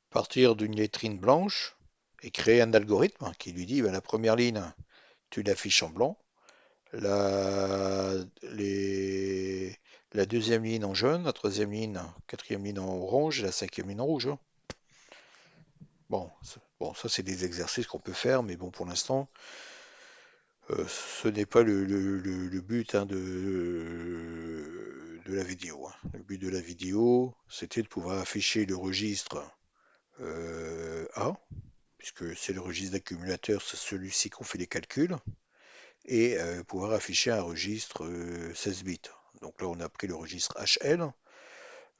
partir d'une lettrine blanche et créer un algorithme qui lui dit, ben, la première ligne, tu l'affiches en blanc, la, les- la deuxième ligne en jaune, la troisième ligne, quatrième ligne en orange et la cinquième ligne en rouge, hein. Bon, ça c'est des exercices qu'on peut faire, mais bon, pour l'instant, ce n'est pas le but, hein, de la vidéo, hein. Le but de la vidéo, c'était de pouvoir afficher le registre A, puisque c'est le registre d'accumulateur, c'est celui-ci qu'on fait les calculs, et pouvoir afficher un registre 16 bits. Donc là, on a pris le registre HL,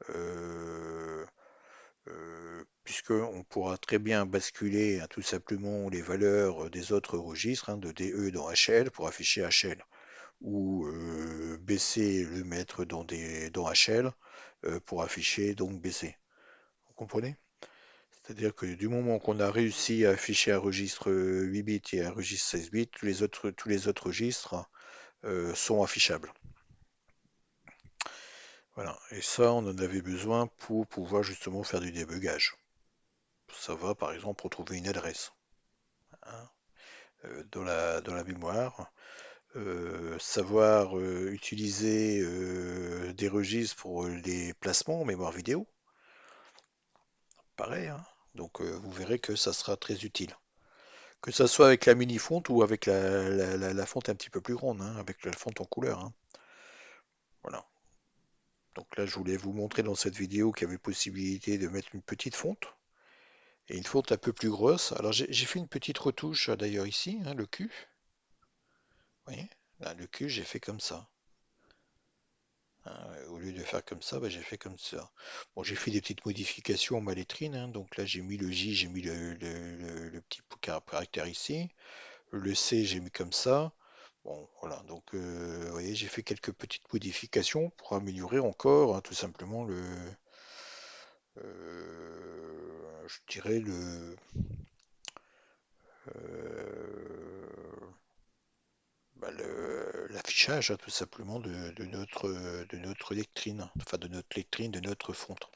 euh, puisqu'on pourra très bien basculer, hein, tout simplement les valeurs des autres registres, hein, de DE dans HL pour afficher HL, ou baisser le mettre dans HL pour afficher donc BC. Vous comprenez? C'est-à-dire que du moment qu'on a réussi à afficher un registre 8 bits et un registre 16 bits, tous les autres registres sont affichables. Voilà. Et ça, on en avait besoin pour pouvoir justement faire du débugage. Ça va, par exemple, retrouver une adresse, hein, dans la mémoire. Savoir utiliser des registres pour les placements en mémoire vidéo. Pareil, hein. Donc vous verrez que ça sera très utile. Que ça soit avec la mini fonte ou avec la fonte un petit peu plus grande, hein, avec la fonte en couleur, hein. Voilà. Donc là, je voulais vous montrer dans cette vidéo qu'il y avait possibilité de mettre une petite fonte et une fonte un peu plus grosse. Alors j'ai fait une petite retouche d'ailleurs ici, hein, le cul. Vous voyez? Là, le cul, j'ai fait comme ça, hein. Au lieu de faire comme ça, bah, j'ai fait comme ça. Bon, j'ai fait des petites modifications à ma lettrine, hein. Donc là, j'ai mis le J, j'ai mis le petit caractère ici. Le C, j'ai mis comme ça. Bon, voilà. Donc, vous voyez, j'ai fait quelques petites modifications pour améliorer encore, hein, tout simplement je dirais euh, bah, l'affichage, hein, tout simplement de notre lectrine, enfin de notre lectrine, de notre fonte.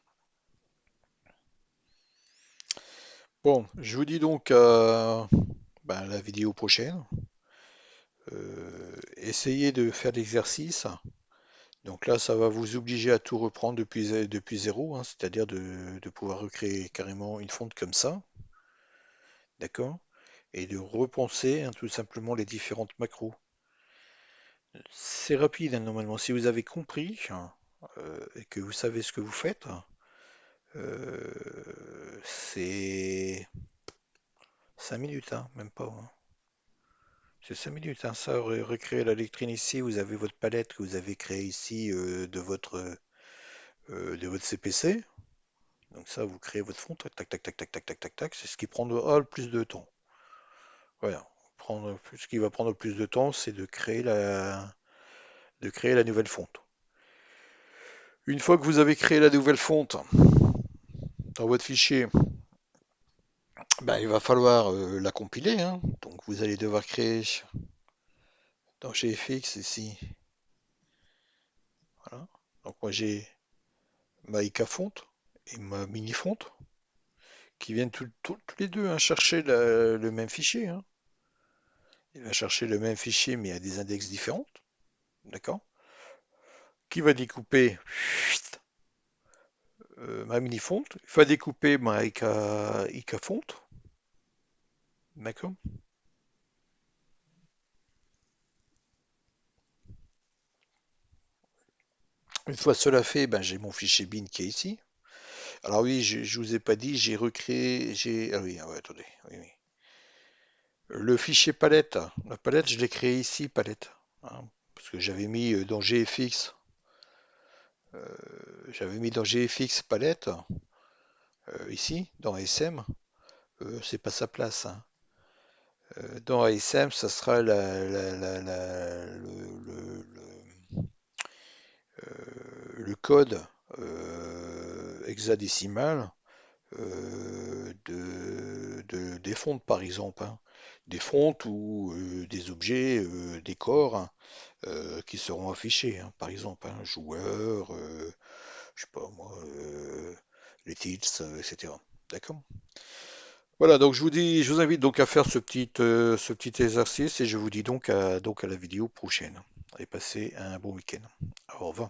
Bon, je vous dis donc à ben, la vidéo prochaine. Essayez de faire l'exercice. Donc là, ça va vous obliger à tout reprendre depuis zéro, hein, c'est-à-dire de pouvoir recréer carrément une fonte comme ça, d'accord? Et de repenser, hein, tout simplement les différentes macros. C'est rapide, hein, normalement. Si vous avez compris, hein, et que vous savez ce que vous faites, c'est 5 minutes, hein, même pas, hein. C'est 5 minutes, hein, ça, recréer la lectrine ici, vous avez votre palette que vous avez créée ici de votre CPC. Donc ça, vous créez votre fond, tac, tac, tac, tac, tac, tac, tac, tac, tac. C'est ce qui prendra le plus de temps. Voilà. Ce qui va prendre le plus de temps, c'est de créer la nouvelle fonte. Une fois que vous avez créé la nouvelle fonte dans votre fichier, ben, il va falloir la compiler, hein. Donc vous allez devoir créer dans GFX ici. Voilà. Donc moi j'ai ma IK fonte et ma mini fonte qui viennent tous les deux, hein, chercher le même fichier, hein. Il va chercher le même fichier mais à des index différents. D'accord? Qui va découper ma mini fonte. Il faut découper ma Ica fonte. D'accord? Une fois cela fait, ben, j'ai mon fichier bin qui est ici. Alors oui, je vous ai pas dit, j'ai recréé, ah oui, ah ouais, attendez, oui, oui. Le fichier palette, la palette, je l'ai créé ici, palette, hein, parce que dans GFX, j'avais mis dans GFX palette, ici, dans ASM, c'est pas sa place, hein. Dans ASM, ça sera le code hexadécimal des fontes, par exemple, hein. Des fontes ou des objets, des corps, hein, qui seront affichés, hein. Par exemple, un joueur, je sais pas moi, les titres, etc. D'accord? Voilà, donc je vous invite donc à faire ce petit exercice et je vous dis donc à la vidéo prochaine. Et passez un bon week-end. Au revoir.